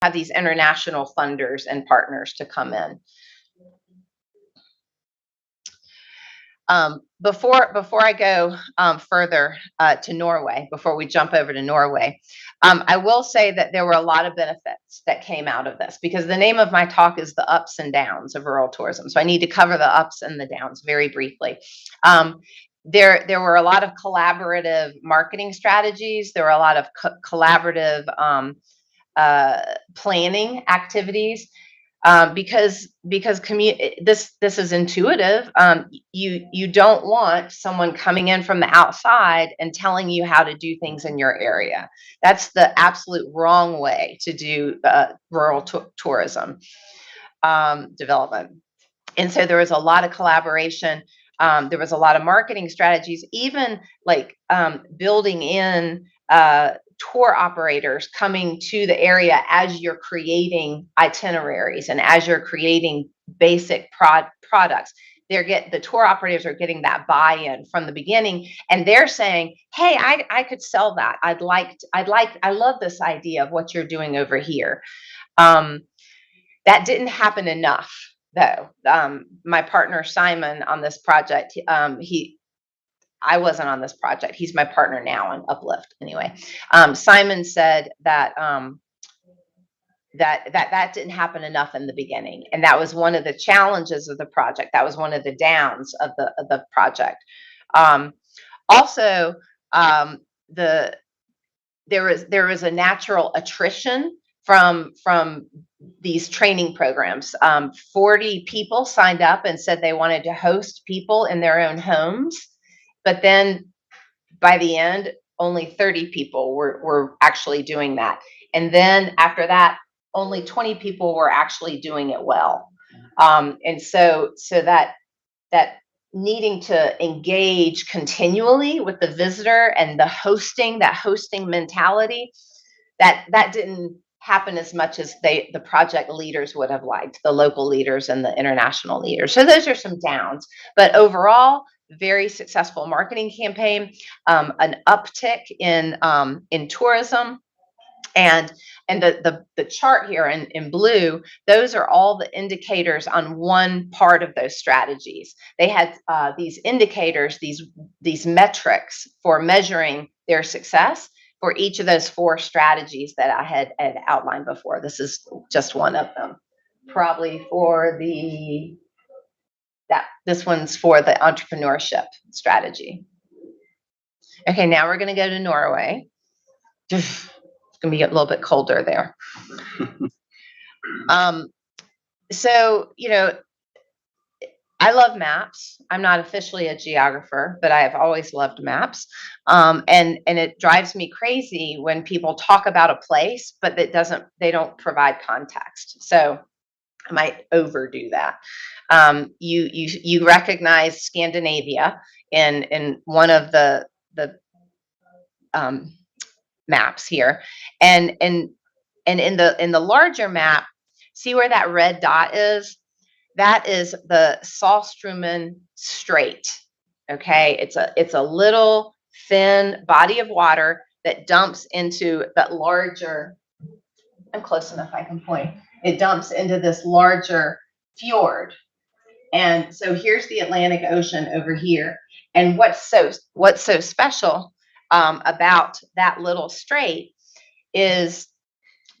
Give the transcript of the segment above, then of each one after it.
have these international funders and partners to come in. Before I go further to Norway, before we jump over to Norway, I will say that there were a lot of benefits that came out of this, because the name of my talk is The Ups and Downs of Rural Tourism. So I need to cover the ups and the downs very briefly. There were a lot of collaborative marketing strategies. There were a lot of collaborative planning activities. Because this is intuitive. You don't want someone coming in from the outside and telling you how to do things in your area. That's the absolute wrong way to do rural tourism development. And so there was a lot of collaboration. There was a lot of marketing strategies, even like building in tour operators coming to the area as you're creating itineraries and as you're creating basic products. The tour operators are getting that buy-in from the beginning, and they're saying, hey, I could sell that. I love this idea of what you're doing over here. That didn't happen enough, though. My partner Simon on this project, I wasn't on this project. He's my partner now on Uplift. Anyway, Simon said that that didn't happen enough in the beginning, and that was one of the challenges of the project. That was one of the downs of the project. Also, there was a natural attrition from these training programs. 40 people signed up and said they wanted to host people in their own homes. But then by the end, only 30 people were actually doing that. And then after that, only 20 people were actually doing it well. And so that needing to engage continually with the visitor and that hosting mentality, that didn't happen as much as the project leaders would have liked, the local leaders and the international leaders. So those are some downs. But overall, very successful marketing campaign, an uptick in tourism, and the chart here in blue, those are all the indicators on one part of those strategies. They had these indicators, these metrics for measuring their success for each of those 4 strategies that I had outlined before. This is just one of them. Probably for this one's for the entrepreneurship strategy. Okay, now we're going to go to Norway. It's going to be a little bit colder there. So, I love maps. I'm not officially a geographer, but I have always loved maps. And it drives me crazy when people talk about a place, but they don't provide context. So I might overdo that. You recognize Scandinavia in one of the maps here, and in the larger map, see where that red dot is? That is the Saltstraumen Strait. Okay, it's a little thin body of water that dumps into that larger. I'm close enough, I can point. It dumps into this larger fjord. And so here's the Atlantic Ocean over here. And what's so special about that little strait is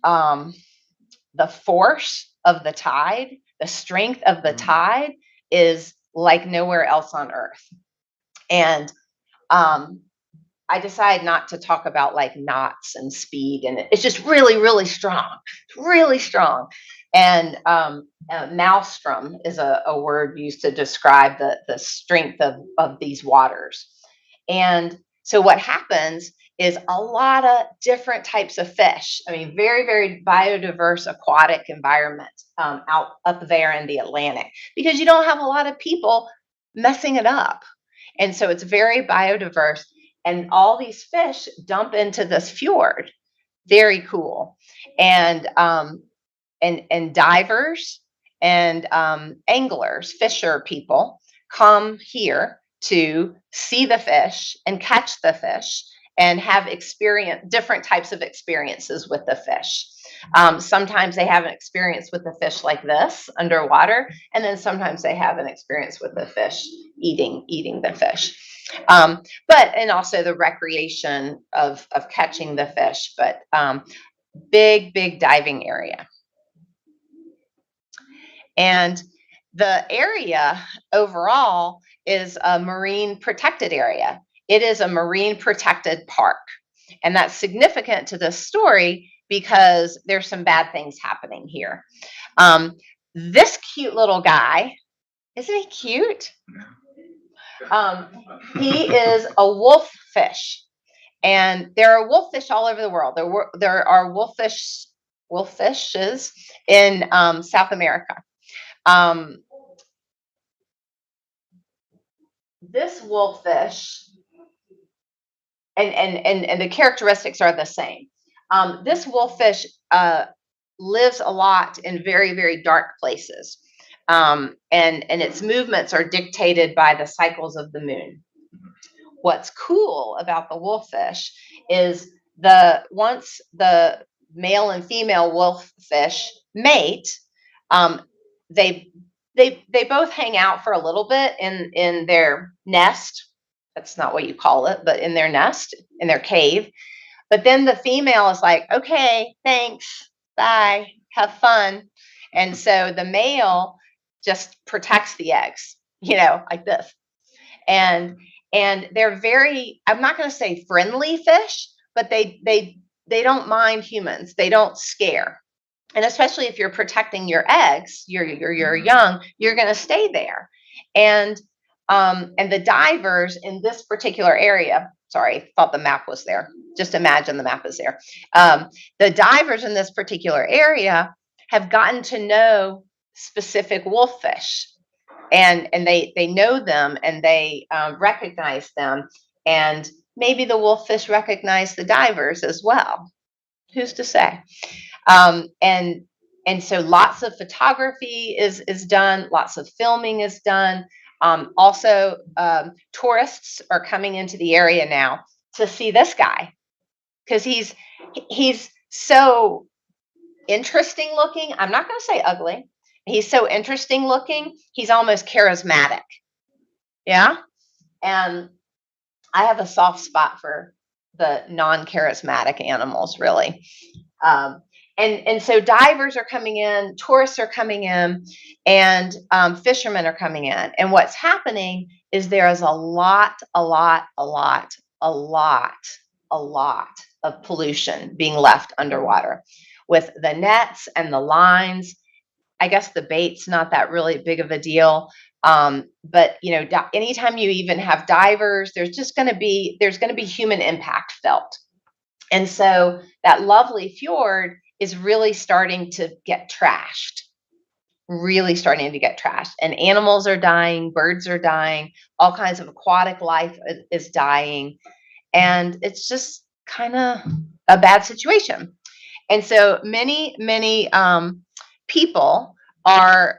the force of the tide, the strength of the tide is like nowhere else on Earth. And I decided not to talk about like knots and speed, and it's just really, really strong. It's really strong. And maelstrom is a word used to describe the strength of these waters. And so what happens is a lot of different types of fish. I mean, very, very biodiverse aquatic environment up there in the Atlantic, because you don't have a lot of people messing it up. And so it's very biodiverse. And all these fish dump into this fjord. Very cool. And divers and anglers, fisher people, come here to see the fish and catch the fish and have different types of experiences with the fish. Sometimes they have an experience with the fish like this underwater, and then sometimes they have an experience with the fish eating the fish. And also the recreation of catching the fish, but big diving area. And the area overall is a marine protected area. It is a marine protected park. And that's significant to this story because there's some bad things happening here. This cute little guy, isn't he cute? He is a wolffish. And there are wolffish all over the world. There are wolffishes in South America. This wolffish, and the characteristics are the same. This wolffish lives a lot in very dark places, and its movements are dictated by the cycles of the moon. What's cool about the wolffish is once the male and female wolffish mate, they both hang out for a little bit in their nest. That's not what you call it, but in their nest, in their cave. But then the female is like, okay, thanks, bye, have fun. And so the male just protects the eggs, like this. And they're very, I'm not going to say friendly fish, but they don't mind humans. They don't scare. And especially if you're protecting your eggs, you're young, you're going to stay there. And the divers in this particular area, sorry, thought the map was there. Just imagine the map is there. The divers in this particular area have gotten to know specific wolffish, and they know them, and they recognize them, and maybe the wolffish recognize the divers as well. Who's to say? And so lots of photography is done, lots of filming is done. Also, tourists are coming into the area now to see this guy because he's so interesting looking. I'm not going to say ugly. He's so interesting looking. He's almost charismatic. Yeah. And I have a soft spot for the non-charismatic animals, really. And so divers are coming in, tourists are coming in, and fishermen are coming in. And what's happening is there is a lot of pollution being left underwater with the nets and the lines. I guess the bait's not that really big of a deal. But anytime you even have divers, there's going to be human impact felt. And so that lovely fjord is really starting to get trashed. And animals are dying, birds are dying, all kinds of aquatic life is dying. And it's just kind of a bad situation. And so many people are,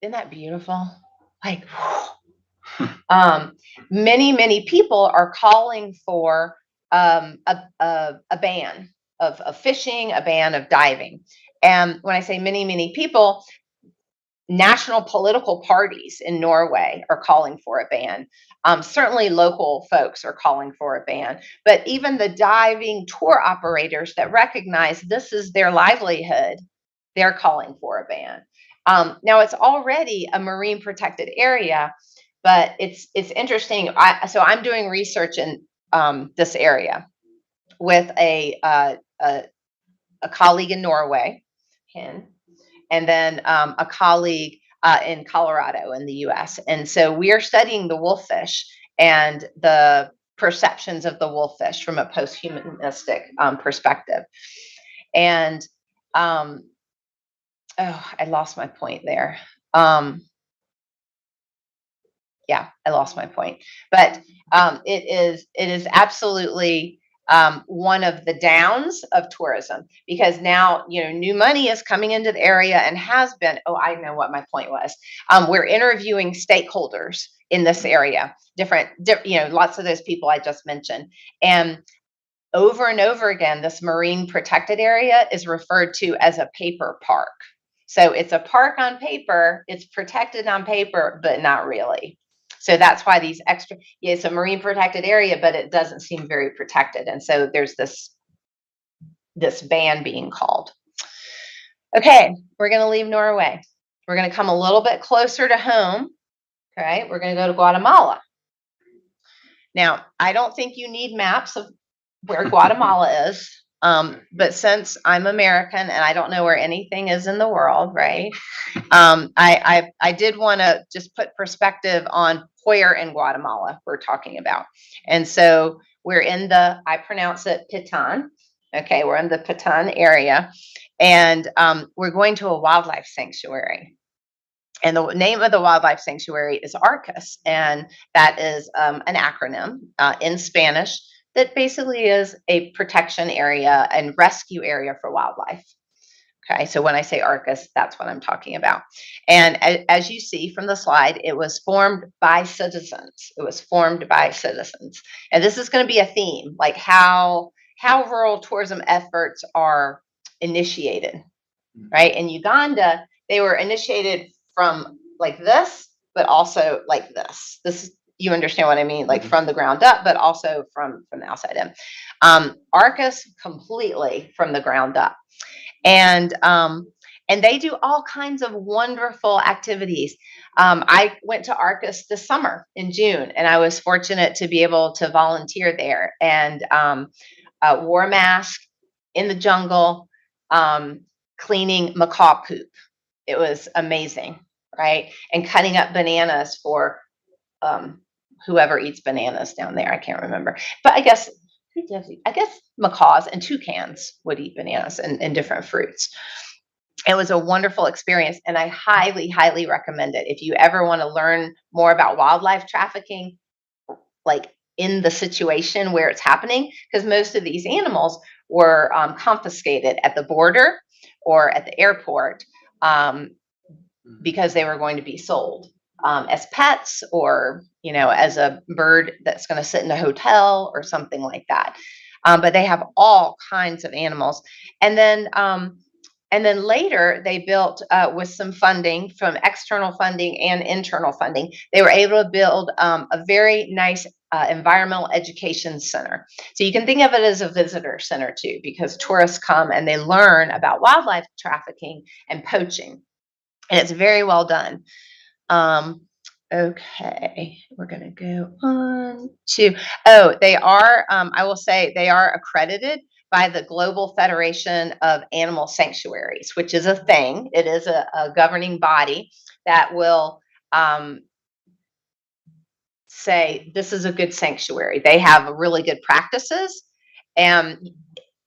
isn't that beautiful? Like, many people are calling for a ban of fishing, a ban of diving. And when I say many people, national political parties in Norway are calling for a ban. Certainly local folks are calling for a ban, but even the diving tour operators that recognize this is their livelihood, they're calling for a ban. Now it's already a marine protected area, but it's interesting. So I'm doing research in this area with a colleague in Norway, and then a colleague in Colorado in the U.S. And so we are studying the wolffish and the perceptions of the wolffish from a post-humanistic perspective. And I lost my point there. Yeah, I lost my point. But it is absolutely one of the downs of tourism, because now, new money is coming into the area and has been. Oh, I know what my point was. We're interviewing stakeholders in this area, different, lots of those people I just mentioned. And over and over again, this marine protected area is referred to as a paper park. So it's a park on paper, it's protected on paper, but not really. So that's why these extra, it's a marine protected area, but it doesn't seem very protected. And so there's this ban being called. Okay, we're going to leave Norway. We're going to come a little bit closer to home. Okay, we're going to go to Guatemala. Now, I don't think you need maps of where Guatemala is, but since I'm American and I don't know where anything is in the world, right? I did want to just put perspective on where in Guatemala we're talking about. And so we're in I pronounce it Pitan. Okay, we're in the Pitan area, and we're going to a wildlife sanctuary. And the name of the wildlife sanctuary is ARCUS, and that is an acronym in Spanish that basically is a protection area and rescue area for wildlife. Okay, so when I say ARCUS, that's what I'm talking about. And as you see from the slide, it was formed by citizens. It was formed by citizens. And this is going to be a theme, like how rural tourism efforts are initiated, right? In Uganda, they were initiated from like this, but also like this. You understand what I mean? Like from the ground up, but also from the outside in. ARCUS completely from the ground up. And they do all kinds of wonderful activities. I went to ARCUS this summer in June, and I was fortunate to be able to volunteer there, and wore a mask in the jungle, cleaning macaw poop. It was amazing, right? And cutting up bananas for whoever eats bananas down there. I can't remember. But I guess macaws and toucans would eat bananas and different fruits. It was a wonderful experience, and I highly, highly recommend it. If you ever want to learn more about wildlife trafficking, like in the situation where it's happening, because most of these animals were confiscated at the border or at the airport, because they were going to be sold as pets, or as a bird that's going to sit in a hotel or something like that. But they have all kinds of animals. And then later they built, with some funding from external funding and internal funding, they were able to build a very nice environmental education center. So you can think of it as a visitor center too, because tourists come and they learn about wildlife trafficking and poaching. And it's very well done. Okay, we're going to go on to, they are, I will say they are accredited by the Global Federation of Animal Sanctuaries, which is a thing. It is a governing body that will say this is a good sanctuary. They have really good practices, and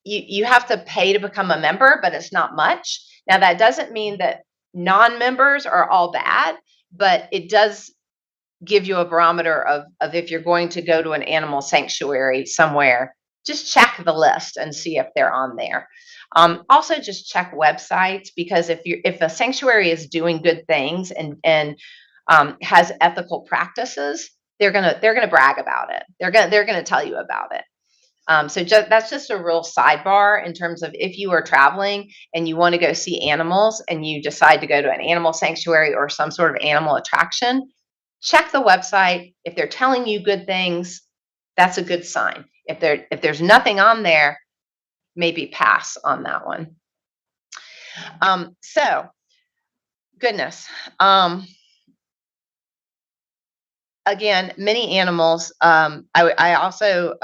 you have to pay to become a member, but it's not much. Now, that doesn't mean that non-members are all bad, but it does give you a barometer of if you're going to go to an animal sanctuary somewhere, just check the list and see if they're on there. Also, just check websites, because if a sanctuary is doing good things and has ethical practices, they're gonna brag about it. They're gonna tell you about it. So that's just a real sidebar in terms of if you are traveling and you want to go see animals and you decide to go to an animal sanctuary or some sort of animal attraction, check the website. If they're telling you good things, that's a good sign. If there's nothing on there, maybe pass on that one. So, goodness. Again, many animals. I also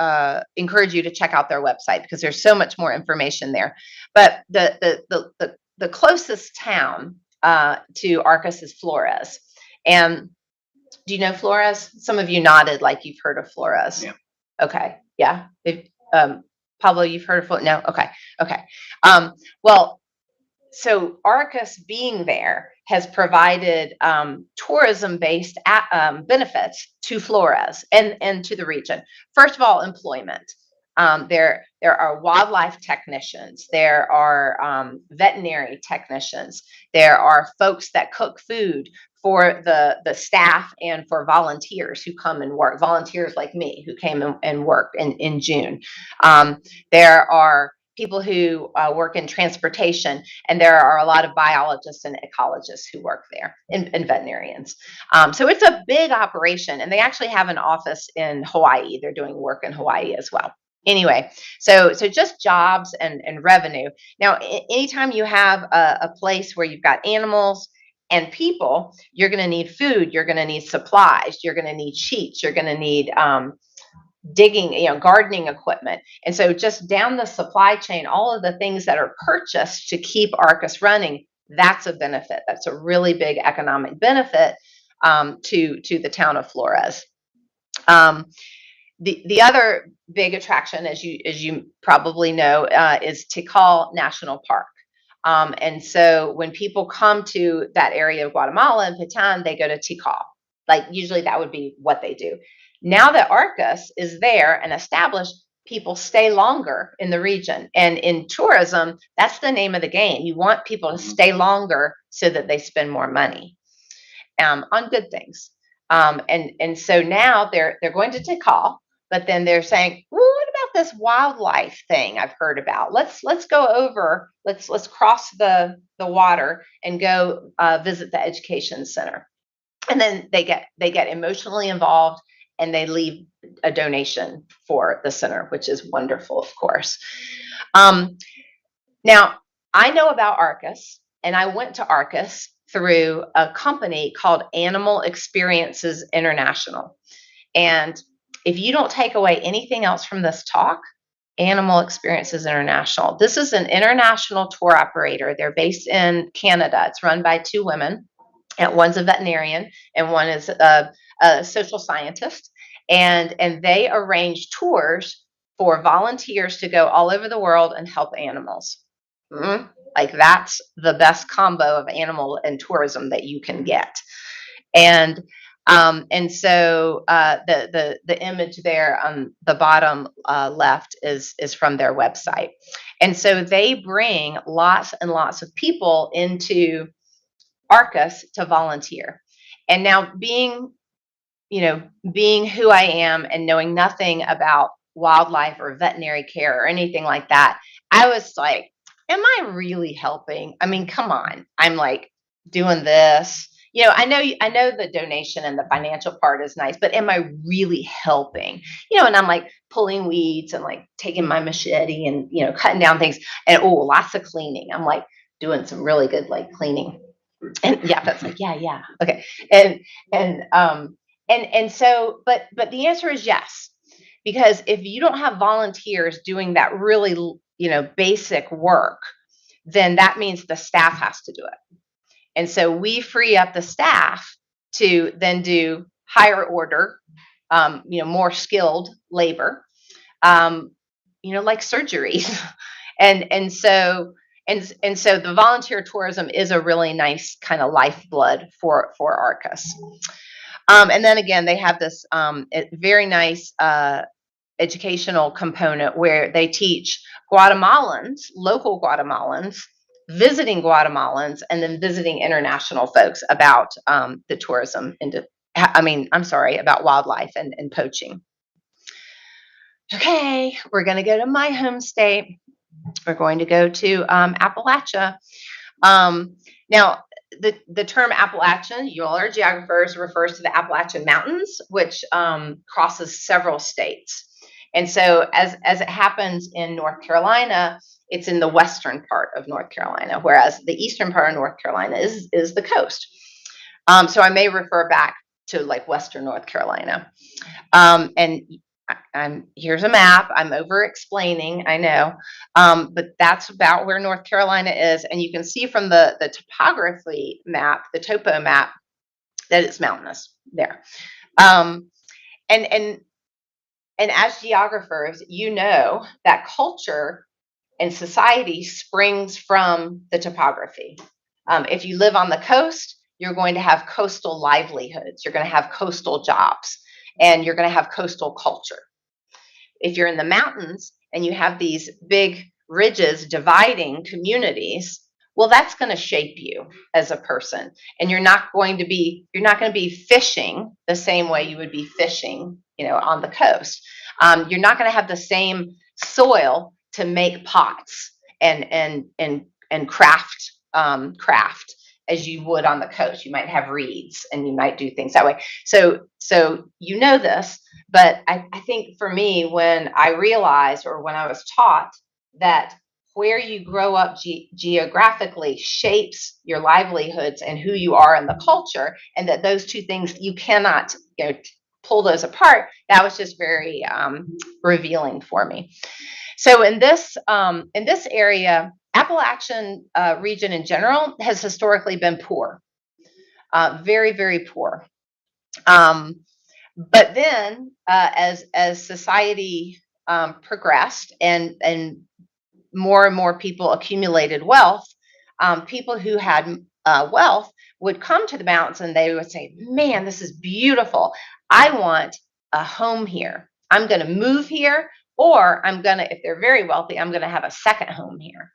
encourage you to check out their website, because there's so much more information there. But the closest town to ARCUS is Flores. And do you know Flores? Some of you nodded like you've heard of Flores. Yeah. Okay. Yeah. Pablo, you've heard of Flores? No. Okay. Well, so ARCUS being there has provided tourism-based benefits to Flores and to the region. First of all, employment. There are wildlife technicians. There are veterinary technicians. There are folks that cook food for the staff and for volunteers who come and work. Volunteers like me who came and worked in June. There are people who work in transportation, and there are a lot of biologists and ecologists who work there, and veterinarians. So it's a big operation, and they actually have an office in Hawaii. They're doing work in Hawaii as well. Anyway, so just jobs and revenue. Now, anytime you have a place where you've got animals and people, you're going to need food, you're going to need supplies, you're going to need sheets, you're going to need digging, gardening equipment. And so just down the supply chain, all of the things that are purchased to keep Arcus running, that's a benefit. That's a really big economic benefit to the town of Flores. The other big attraction, as you probably know, is Tikal National Park. And so when people come to that area of Guatemala and Petén, they go to Tikal. Like usually that would be what they do. Now that Arcus is there and established, people stay longer in the region. And in tourism, that's the name of the game. You want people to stay longer so that they spend more money on good things. And so now they're going to Tikal. But then they're saying, well, what about this wildlife thing I've heard about? Let's go over, let's cross the water and go visit the education center. And then they get emotionally involved, and they leave a donation for the center, which is wonderful, of course. Now, I know about Arcus, and I went to Arcus through a company called Animal Experiences International. And if you don't take away anything else from this talk, Animal Experiences International. This is an international tour operator. They're based in Canada. It's run by two women, and one's a veterinarian and one is a social scientist. And they arrange tours for volunteers to go all over the world and help animals. Like that's the best combo of animal and tourism that you can get. And so the image there on the bottom left is from their website. And so they bring lots and lots of people into Arcus to volunteer. And now being who I am and knowing nothing about wildlife or veterinary care or anything like that, I was like, am I really helping? I mean, come on. I'm like doing this. I know the donation and the financial part is nice, but am I really helping? And I'm like pulling weeds and like taking my machete and, cutting down things and, lots of cleaning. I'm like doing some really good like cleaning. And yeah, that's like, yeah. Okay. And so, but the answer is yes, because if you don't have volunteers doing that really, basic work, then that means the staff has to do it. And so we free up the staff to then do higher order, more skilled labor, like surgeries. And so the volunteer tourism is a really nice kind of lifeblood for Arcus. And then again, they have this very nice educational component where they teach local Guatemalans, visiting Guatemalans, and then visiting international folks about the tourism about wildlife and poaching. Okay, we're going to go to my home state. We're going to go to Appalachia. Now, the term Appalachian, you all are geographers, refers to the Appalachian Mountains, which crosses several states. And so as it happens in North Carolina, it's in the western part of North Carolina, whereas the eastern part of North Carolina is the coast. So I may refer back to like western North Carolina. And here's a map. I'm over explaining, I know, but that's about where North Carolina is. And you can see from the topography map, the topo map, that it's mountainous there. And as geographers, that culture and society springs from the topography. If you live on the coast, you're going to have coastal livelihoods. You're going to have coastal jobs, and you're going to have coastal culture. If you're in the mountains and you have these big ridges dividing communities, well, that's going to shape you as a person. And you're not going to be fishing the same way you would be fishing, on the coast. You're not going to have the same soil to make pots and craft as you would on the coast. You might have reeds and you might do things that way. So this, but I think for me, when I realized, or when I was taught, that where you grow up geographically shapes your livelihoods and who you are in the culture, and that those two things, you cannot pull those apart, that was just very revealing for me. So in this area, Appalachian region in general has historically been poor, very, very poor. But then as society progressed and more and more people accumulated wealth, people who had wealth would come to the mountains and they would say, man, this is beautiful. I want a home here. I'm going to move here, or if they're very wealthy, I'm going to have a second home here.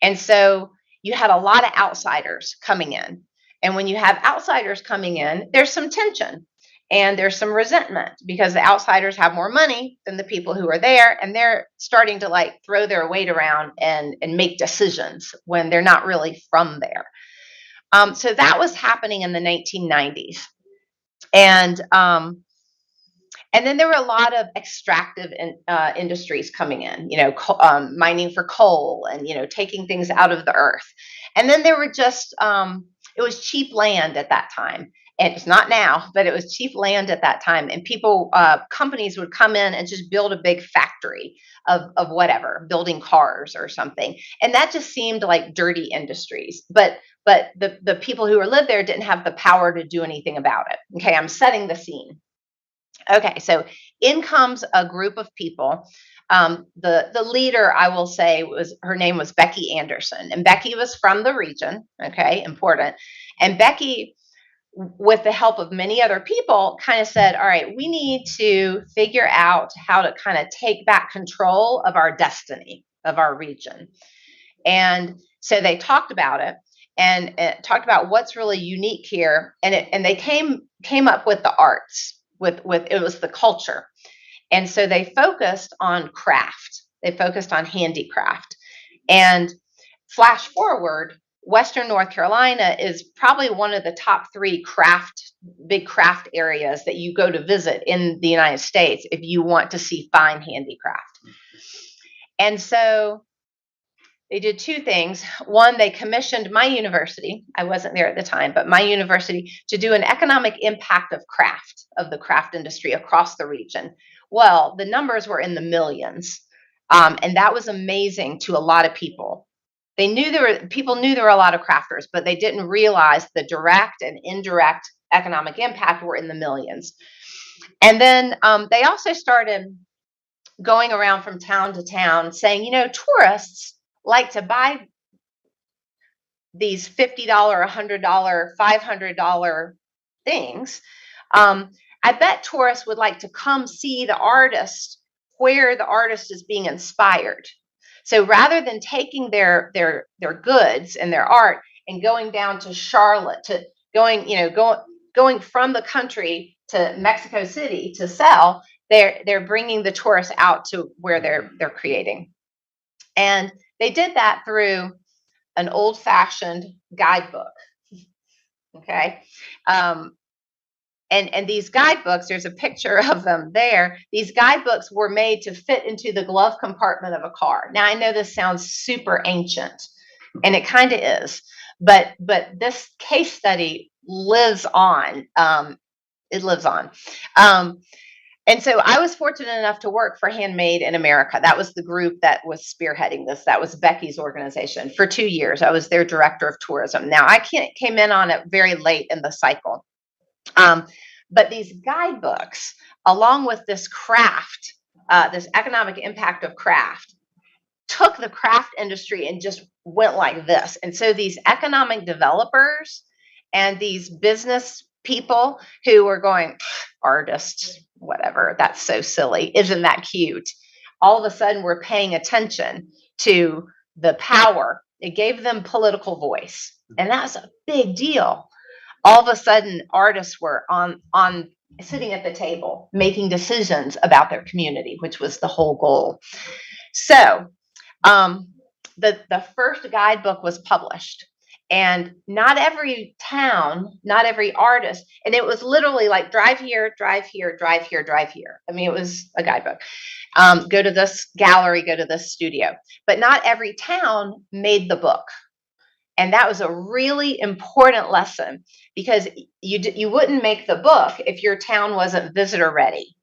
And so you had a lot of outsiders coming in. And when you have outsiders coming in, there's some tension and there's some resentment, because the outsiders have more money than the people who are there, and they're starting to throw their weight around and make decisions when they're not really from there. So that was happening in the 1990s. And then there were a lot of extractive industries coming in, mining for coal and, taking things out of the earth. And then there were just, it was cheap land at that time. And it's not now, but it was cheap land at that time. And companies would come in and just build a big factory of whatever, building cars or something. And that just seemed like dirty industries. But the people who lived there didn't have the power to do anything about it. Okay, I'm setting the scene. Okay, so in comes a group of people. The leader, I will say, her name was Becky Anderson. And Becky was from the region, okay, important. And Becky, with the help of many other people, kind of said, all right, we need to figure out how to kind of take back control of our destiny, of our region. And so they talked about it and talked about what's really unique here. And they came up with the arts, with it was the culture. And so they focused on craft. They focused on handicraft. And flash forward, Western North Carolina is probably one of the top 3 big craft areas that you go to visit in the United States if you want to see fine handicraft. And so they did 2 things. One, they commissioned my university. I wasn't there at the time, but my university, to do an economic impact of the craft industry across the region. Well, the numbers were in the millions. And that was amazing to a lot of people. People knew there were a lot of crafters, but they didn't realize the direct and indirect economic impact were in the millions. And then they also started going around from town to town saying, tourists like to buy these $50, $100, $500 things. I bet tourists would like to come see the artist where the artist is being inspired. So rather than taking their goods and their art and going down to Charlotte, going from the country to Mexico City to sell, they're bringing the tourists out to where they're creating. And they did that through an old-fashioned guidebook. Okay. And these guidebooks, there's a picture of them there. These guidebooks were made to fit into the glove compartment of a car. Now, I know this sounds super ancient, and it kind of is, but this case study lives on. It lives on. And so I was fortunate enough to work for Handmade in America. That was the group that was spearheading this. That was Becky's organization for 2 years. I was their director of tourism. Now, I came in on it very late in the cycle. But these guidebooks, along with this craft, this economic impact of craft, took the craft industry and just went like this. And so these economic developers and these business people who were going, artists, whatever, that's so silly, isn't that cute? All of a sudden, we're paying attention to the power. It gave them political voice, and that's a big deal. All of a sudden, artists were on sitting at the table making decisions about their community, which was the whole goal. So the first guidebook was published, and not every town, not every artist, and it was literally like drive here, drive here, drive here, drive here. I mean, it was a guidebook. Go to this gallery, go to this studio. But not every town made the book. And that was a really important lesson, because you wouldn't make the book if your town wasn't visitor ready,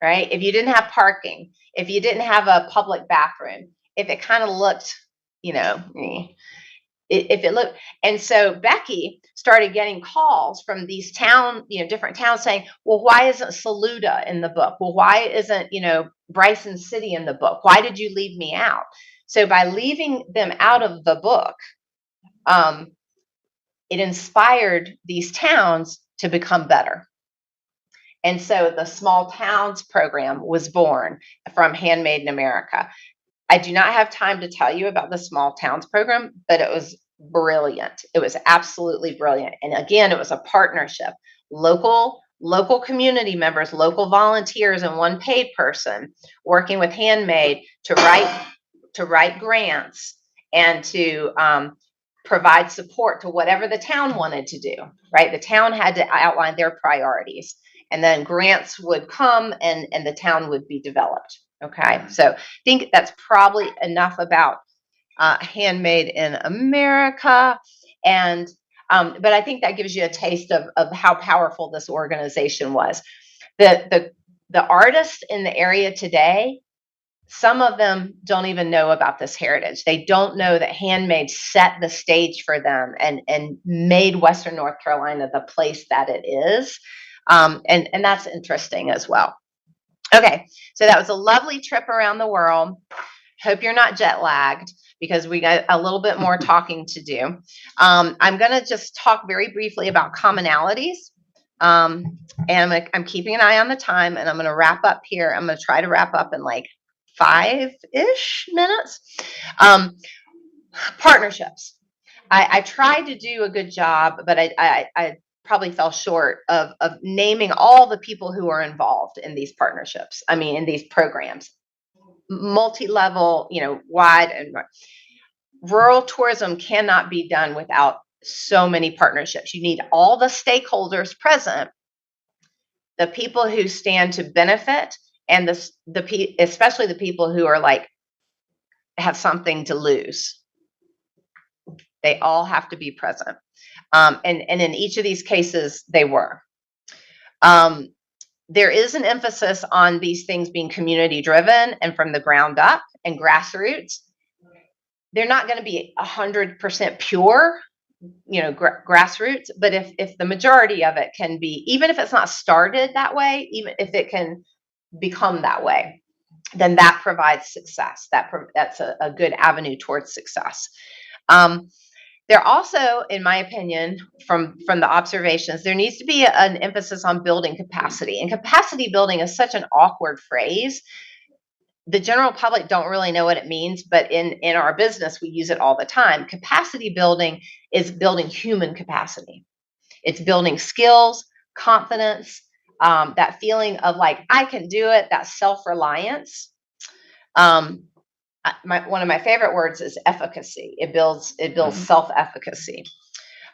right? If you didn't have parking, if you didn't have a public bathroom, if it kind of looked, if it looked. And so Becky started getting calls from these different towns saying, well, why isn't Saluda in the book? Well, why isn't, Bryson City in the book? Why did you leave me out? So by leaving them out of the book, it inspired these towns to become better. And so the Small Towns program was born from Handmade in America. I do not have time to tell you about the Small Towns program, but it was brilliant. It was absolutely brilliant. And again, it was a partnership, local community members, local volunteers, and one paid person working with Handmade to write grants and to provide support to whatever the town wanted to do, right? The town had to outline their priorities, and then grants would come and the town would be developed. Okay, so I think that's probably enough about Handmade in America. And but I think that gives you a taste of how powerful this organization was. The artists in the area today, some of them don't even know about this heritage. They don't know that Handmade set the stage for them and made Western North Carolina the place that it is. And that's interesting as well. Okay, so that was a lovely trip around the world. Hope you're not jet lagged, because we got a little bit more talking to do. I'm going to just talk very briefly about commonalities. And I'm keeping an eye on the time, and I'm going to wrap up here. I'm going to try to wrap up in like 5-ish minutes. Partnerships. I tried to do a good job, but I probably fell short of naming all the people who are involved in these partnerships. I mean, in these programs, multi-level, wide and rural tourism cannot be done without so many partnerships. You need all the stakeholders present, the people who stand to benefit, and especially the people who are like have something to lose. They all have to be present. And in each of these cases, they were. There is an emphasis on these things being community driven and from the ground up and grassroots. They're not going to be 100% pure, grassroots, but if the majority of it can be, even if it's not started that way, even if it can become that way, then that provides success. That's a good avenue towards success. There also, in my opinion, from the observations, there needs to be an emphasis on building capacity. And capacity building is such an awkward phrase. The general public don't really know what it means, but in our business, we use it all the time. Capacity building is building human capacity. It's building skills, confidence, that feeling of like, I can do it, that self-reliance. One of my favorite words is efficacy. It builds self-efficacy.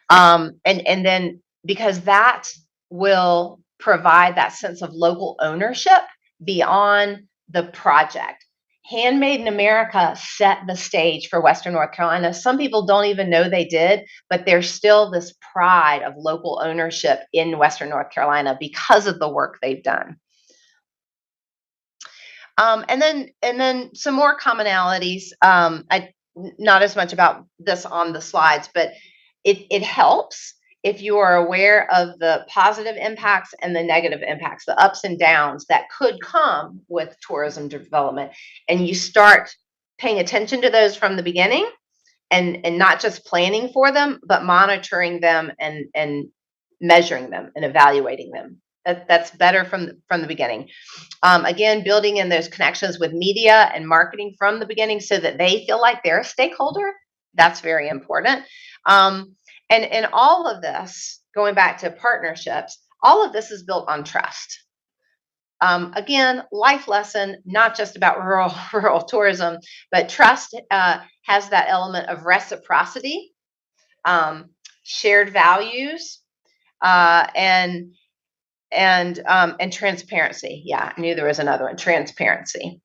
And then because that will provide that sense of local ownership beyond the project. Handmade in America set the stage for Western North Carolina. Some people don't even know they did, but there's still this pride of local ownership in Western North Carolina because of the work they've done. And then some more commonalities. Not as much about this on the slides, but it helps if you are aware of the positive impacts and the negative impacts, the ups and downs that could come with tourism development, and you start paying attention to those from the beginning, and not just planning for them, but monitoring them and measuring them and evaluating them. That's better from the beginning. Again, building in those connections with media and marketing from the beginning so that they feel like they're a stakeholder. That's very important. And all of this, going back to partnerships, all of this is built on trust. Again, life lesson, not just about rural tourism, but trust has that element of reciprocity, shared values, and transparency. Yeah, I knew there was another one, transparency.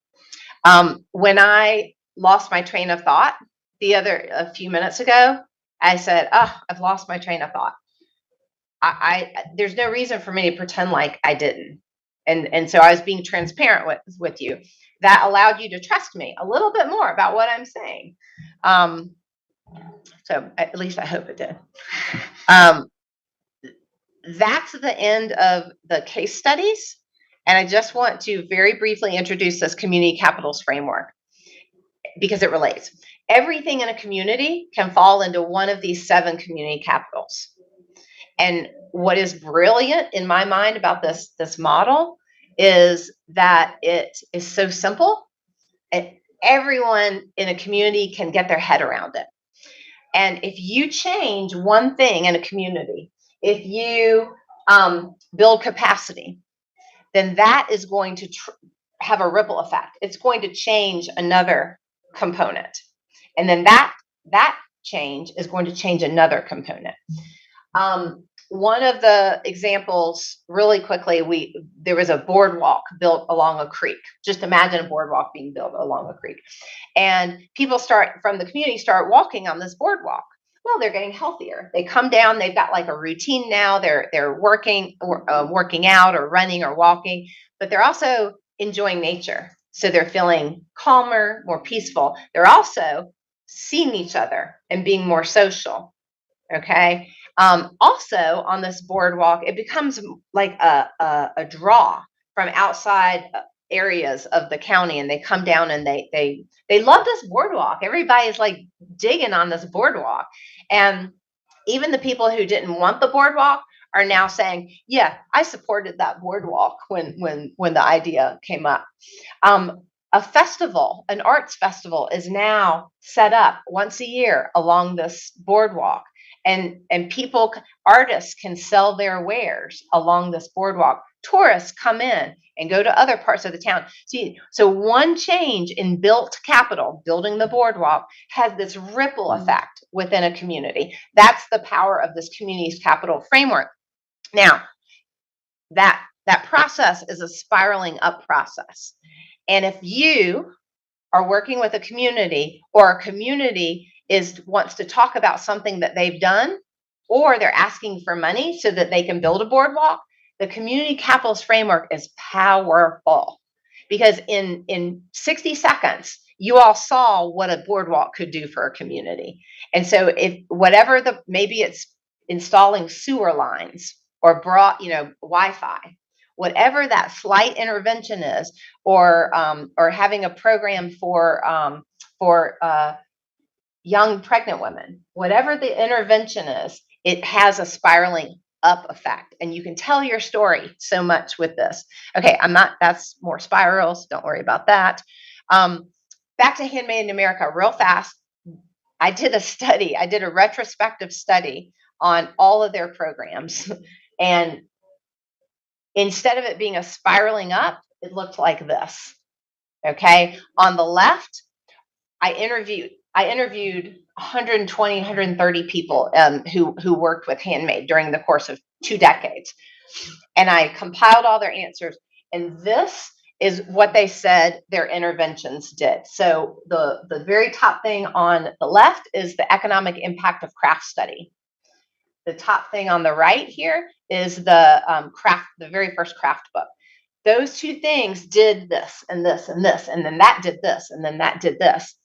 When I lost my train of thought a few minutes ago, I said, "Oh, I've lost my train of thought." There's no reason for me to pretend like I didn't. And so I was being transparent with you. That allowed you to trust me a little bit more about what I'm saying. So at least I hope it did. That's the end of the case studies. And I just want to very briefly introduce this community capitals framework because it relates. Everything in a community can fall into one of these 7 community capitals. And what is brilliant in my mind about this model is that it is so simple and everyone in a community can get their head around it. And if you change one thing in a community, if you build capacity, then that is going to have a ripple effect. It's going to change another component. And then that change is going to change another component. One of the examples, really quickly, there was a boardwalk built along a creek. Just imagine a boardwalk being built along a creek. And people from the community start walking on this boardwalk. Well, they're getting healthier. They come down, they've got like a routine now. They're working out or running or walking, but they're also enjoying nature. So they're feeling calmer, more peaceful. They're also seeing each other and being more social. Okay. Also on this boardwalk, it becomes like a draw from outside areas of the county, and they come down and they love this boardwalk. Everybody's like digging on this boardwalk. And even the people who didn't want the boardwalk are now saying, yeah, I supported that boardwalk when the idea came up. A festival, an arts festival, is now set up once a year along this boardwalk. And artists can sell their wares along this boardwalk. Tourists come in and go to other parts of the town. So one change in built capital, building the boardwalk, has this ripple effect within a community. That's the power of this community's capital framework. Now, that process is a spiraling up process. And if you are working with a community, or a community wants to talk about something that they've done, or they're asking for money so that they can build a boardwalk, the community capitals framework is powerful, because in 60 seconds, you all saw what a boardwalk could do for a community. And so maybe it's installing sewer lines or Wi-Fi, whatever that slight intervention is, or having a program for young pregnant women, whatever the intervention is, it has a spiraling up effect. And you can tell your story so much with this. Okay, that's more spirals. Don't worry about that. Back to Handmade in America real fast. I did a retrospective study on all of their programs. And instead of it being a spiraling up, it looked like this. Okay, on the left, I interviewed 120, 130 people who worked with Handmade during the course of 2 decades. And I compiled all their answers. And this is what they said their interventions did. So the very top thing on the left is the economic impact of craft study. The top thing on the right here is the very first craft book. Those 2 things did this and this and this, and then that did this, and then that did this.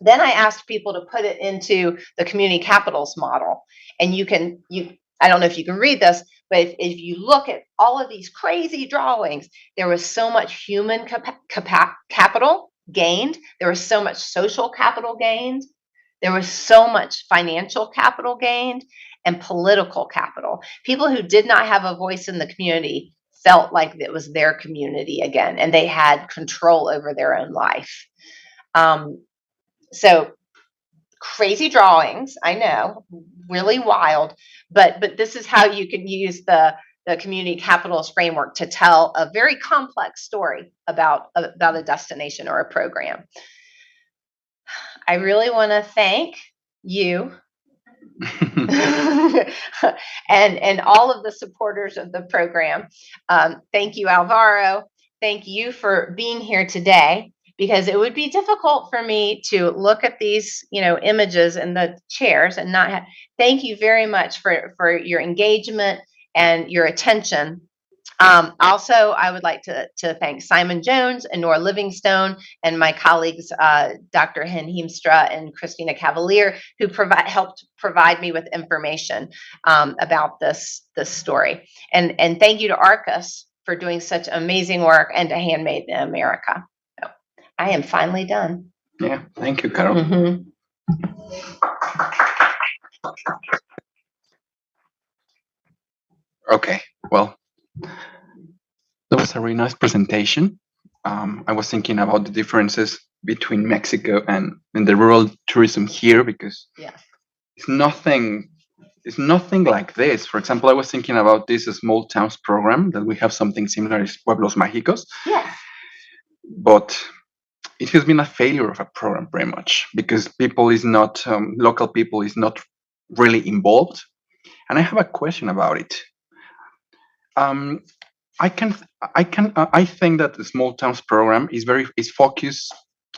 Then I asked people to put it into the community capitals model. And I don't know if you can read this, but if you look at all of these crazy drawings, there was so much human capital gained. There was so much social capital gained. There was so much financial capital gained. and political capital. People who did not have a voice in the community felt like it was their community again, and they had control over their own life. So crazy drawings, I know, really wild, but this is how you can use the community capitalist framework to tell a very complex story about a destination or a program. I really want to thank you and all of the supporters of the program. Thank you, Alvaro. Thank you for being here today, because it would be difficult for me to look at these, images and the chairs and not have. Thank you very much for your engagement and your attention. Also, I would like to thank Simon Jones and Nora Livingstone and my colleagues, Dr. Hen Heemstra and Christina Cavalier, who helped provide me with information about this story. And thank you to Arcus for doing such amazing work, and to Handmade in America. So, I am finally done. Yeah, thank you, Carol. Mm-hmm. Okay, well, that was a really nice presentation. I was thinking about the differences between Mexico and the rural tourism here, because it's nothing like this. For example, I was thinking about this small towns program that we have something similar as Pueblos Mágicos. Yeah. But it has been a failure of a program pretty much, because local people is not really involved. And I have a question about it. I think that the small towns program is focused,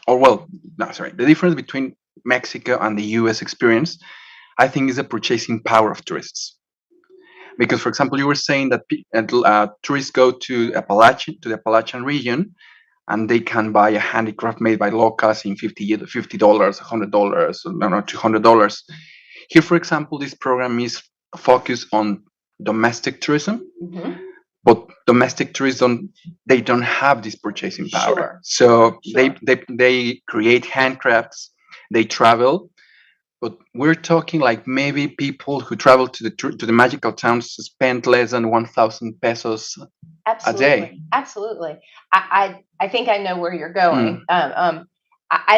the difference between Mexico and the US experience, I think, is the purchasing power of tourists. Because, for example, you were saying that tourists go to the Appalachian region, and they can buy a handicraft made by locals in $50, $100, $200. Here, for example, this program is focused on domestic tourism. Mm-hmm. But domestic tourists don't have this purchasing power. Sure. So they create handcrafts, they travel, but we're talking like maybe people who travel to the magical towns spend less than 1,000 pesos a day. Absolutely. I think I know where you're going. I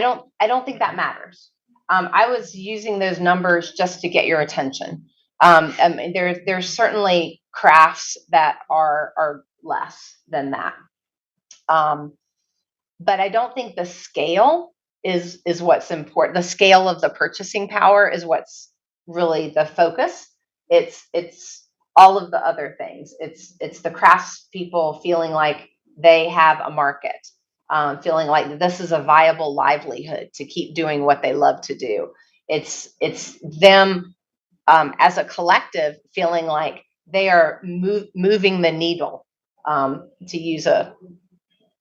don't think that matters. I was using those numbers just to get your attention. I mean, there's certainly crafts that are less than that. But I don't think the scale is what's important. The scale of the purchasing power is what's really the focus. It's all of the other things. It's the crafts people feeling like they have a market, feeling like this is a viable livelihood to keep doing what they love to do. It's them as a collective feeling like they are moving the needle, to use a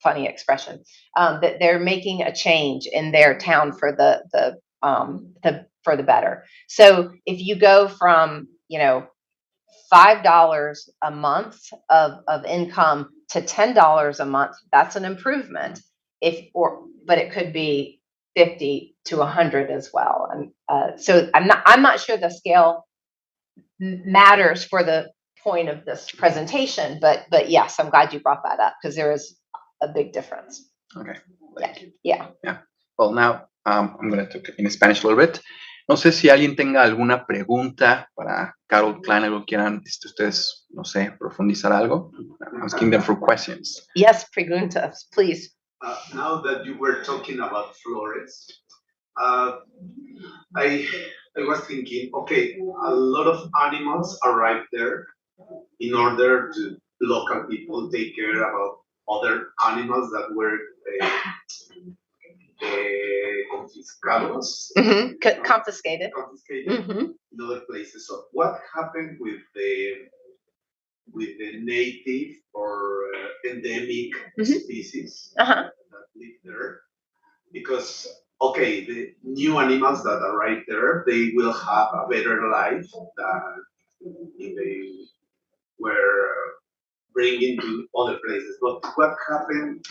funny expression, that they're making a change in their town for the better. So if you go from $5 a month of income to $10 a month, that's an improvement. But it could be 50 to 100 as well. And so I'm not sure the scale matters for the point of this presentation, but yes, I'm glad you brought that up, because there is a big difference. Okay. Thank you. Yeah. Well, now I'm going to talk in Spanish a little bit. No sé si alguien tenga alguna pregunta para Carol Kline, algo quieran ustedes, no sé, profundizar algo. I'm asking them for questions. Yes, preguntas, please. Now that you were talking about flores, I was thinking, okay, a lot of animals arrive there in order to local people take care about other animals that were confiscados. Mm-hmm. Confiscated. Mm-hmm. In other places. So what happened with the native or endemic species that live there? Because the new animals that arrive there, they will have a better life than if they were bringing to other places. But what happened with the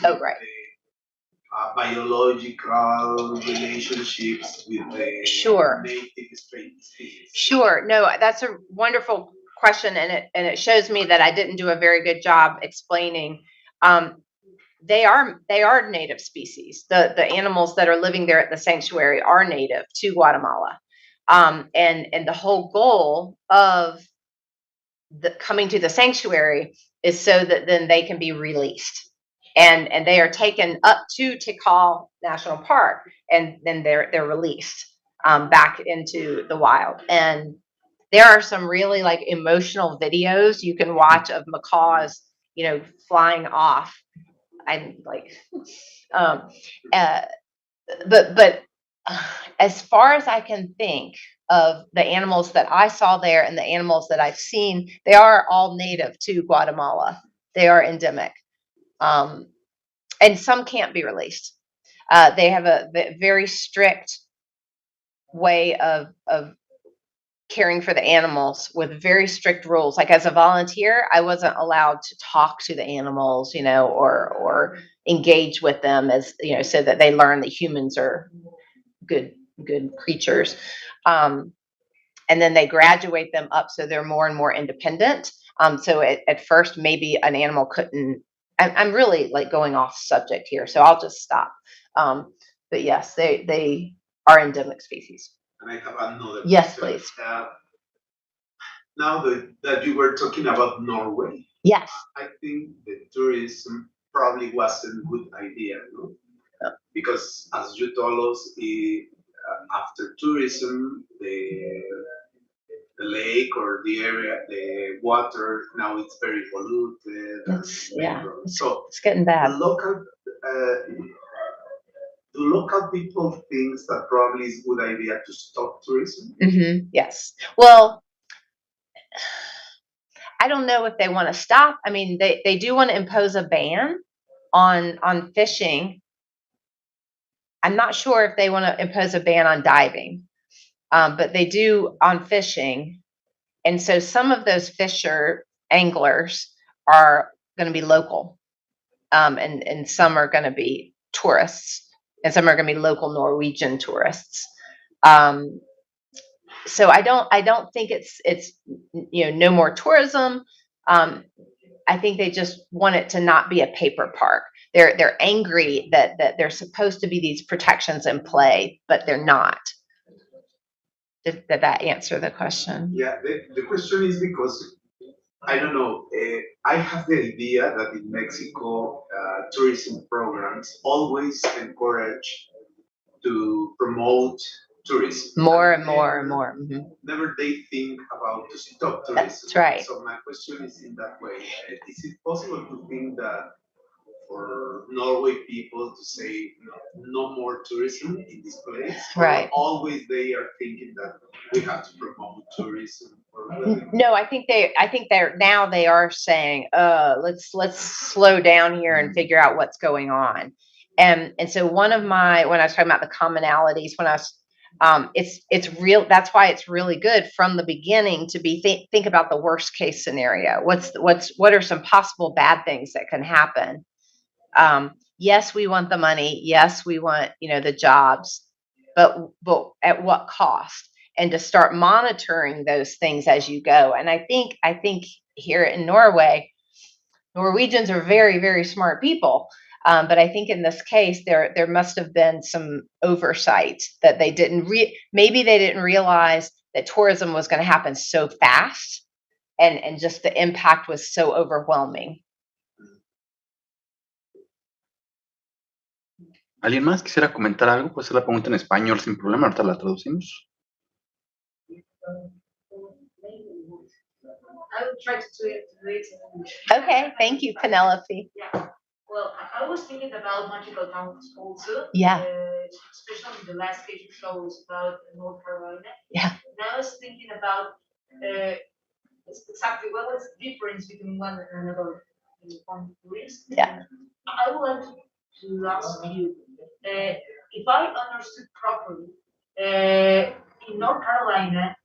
biological relationships with the Sure. native species? Sure. No, that's a wonderful question, and it shows me that I didn't do a very good job explaining. They are native species. The animals that are living there at the sanctuary are native to Guatemala, and the whole goal of the coming to the sanctuary is so that then they can be released, and they are taken up to Tikal National Park, and then they're released back into the wild. And there are some really like emotional videos you can watch of macaws, flying off. I'm like, um, uh, but as far as I can think of the animals that I saw there and the animals that I've seen, they are all native to Guatemala. They are endemic, and some can't be released. They have a very strict way of caring for the animals with very strict rules. Like as a volunteer, I wasn't allowed to talk to the animals, or engage with them as, so that they learn that humans are good creatures. And then they graduate them up so they're more and more independent. So at first, maybe an animal couldn't. I'm really like going off subject here, so I'll just stop. But yes, they are endemic species. And I have another Yes, question. please. Now that you were talking about Norway, Yes. I think the tourism probably wasn't a good idea, no? Because as you told us, after tourism, the lake or the area, the water, now it's very polluted. So it's getting bad. Do local people think that probably is a good idea to stop tourism? Mm-hmm. Yes. Well, I don't know if they want to stop. I mean, they do want to impose a ban on fishing. I'm not sure if they want to impose a ban on diving, but they do on fishing. And so some of those anglers are going to be local, and some are going to be tourists, and some are going to be local Norwegian tourists. So I don't think it's no more tourism. I think they just want it to not be a paper park. They're angry that there's supposed to be these protections in play, but they're not. Did that answer the question? Yeah, the question is because I don't know. I have the idea that in Mexico, tourism programs always encourage to promote tourism. More and more and more. Mm-hmm. Never they think about to stop tourism. That's right. So my question is in that way. Is it possible to think that for Norway people to say no more tourism in this place? Right. Or always they are thinking that we have to promote tourism. No, I think they are saying, let's slow down here and figure out what's going on. And so when I was talking about the commonalities, it's real. That's why it's really good from the beginning to be think about the worst case scenario. What are some possible bad things that can happen? Yes, we want the money. Yes, we want, the jobs, but at what cost? And to start monitoring those things as you go. And I think here in Norway, Norwegians are very, very smart people. But I think in this case, there must have been some oversight that they didn't maybe they didn't realize that tourism was going to happen so fast, and just the impact was so overwhelming. ¿Alguien más quisiera comentar algo? Puede ser la pregunta en español sin problema, ahorita la traducimos. I will try to do it in English. Okay, thank you, Penelope. Yeah. Well, I was thinking about magical towns also. Yeah. Especially the last case you showed was about North Carolina. Yeah. And I was thinking about exactly what was the difference between one and another. Yeah. I would like to ask you, if I understood properly, in North Carolina,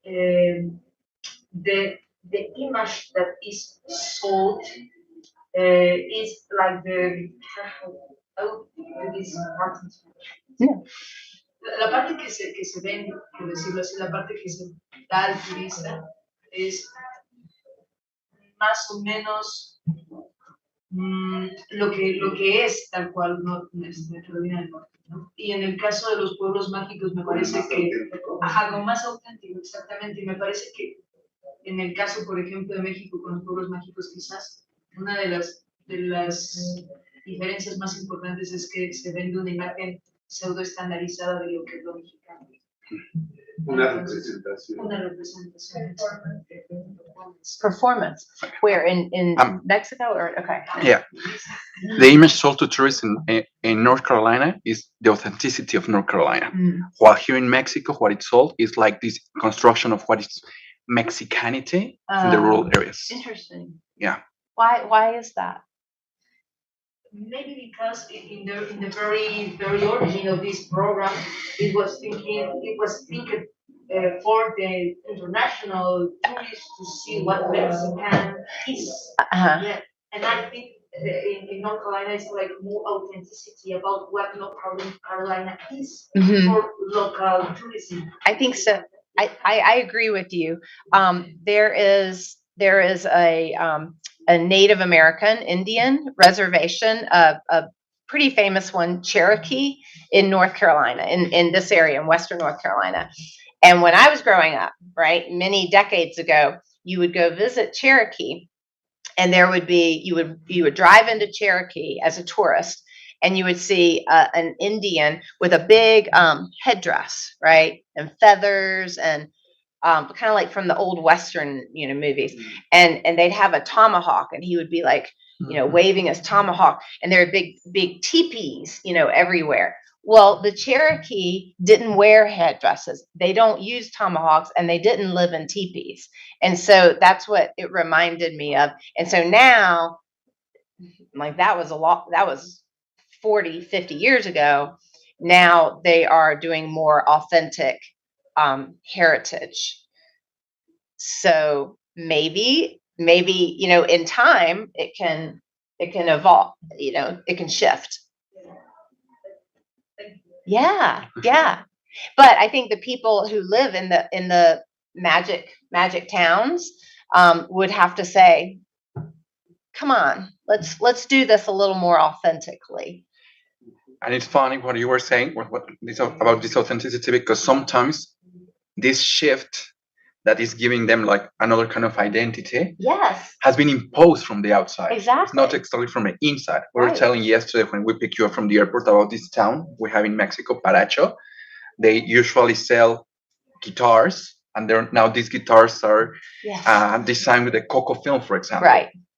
the image that is sold is like the would do this important. Yeah. La parte que se vende, por decirlo así, la parte que se da al turista es más o menos lo que es tal cual Carolina del Norte, ¿no? Y en el caso de los pueblos mágicos me parece que algo más auténtico, exactamente, y me parece que en el caso, por ejemplo, de México con los pueblos mágicos, quizás una de las diferencias más importantes es que se vende una imagen pseudo estandarizada de lo que es lo mexicano. Una representación. Una representación. Performance. Where in Mexico or okay. Yeah, the image sold to tourists in North Carolina is the authenticity of North Carolina. While here in Mexico, what it's sold is like this construction of what is Mexicanity in the rural areas. Interesting. Yeah. Why is that? Maybe because in the very origin of this program, it was thinking for the international tourists to see what Mexican is. Yeah. And I think in North Carolina it's like more authenticity about what North Carolina is for local tourism. I think so. I agree with you. There is a Native American Indian reservation, a pretty famous one, Cherokee, in North Carolina, in this area, in Western North Carolina. And when I was growing up, right, many decades ago, you would go visit Cherokee, and there would be, you would drive into Cherokee as a tourist, and you would see an Indian with a big headdress, right, and feathers, and kind of like from the old Western, movies. And they'd have a tomahawk, and he would be like, waving his tomahawk, and there are big teepees, everywhere. Well, the Cherokee didn't wear headdresses. They don't use tomahawks, and they didn't live in teepees. And so that's what it reminded me of. And so now, like, that was 40, 50 years ago. Now they are doing more authentic heritage. So maybe, in time it can evolve, it can shift. Yeah. But I think the people who live in the magic towns would have to say, come on, let's do this a little more authentically. And it's funny what you were saying about this authenticity, because sometimes this shift that is giving them like another kind of identity, yes, has been imposed from the outside. Exactly. It's not exactly from the inside. We were telling yesterday when we picked you up from the airport about this town we have in Mexico, Paracho. They usually sell guitars, and now these guitars are designed with a cocoa film, for example.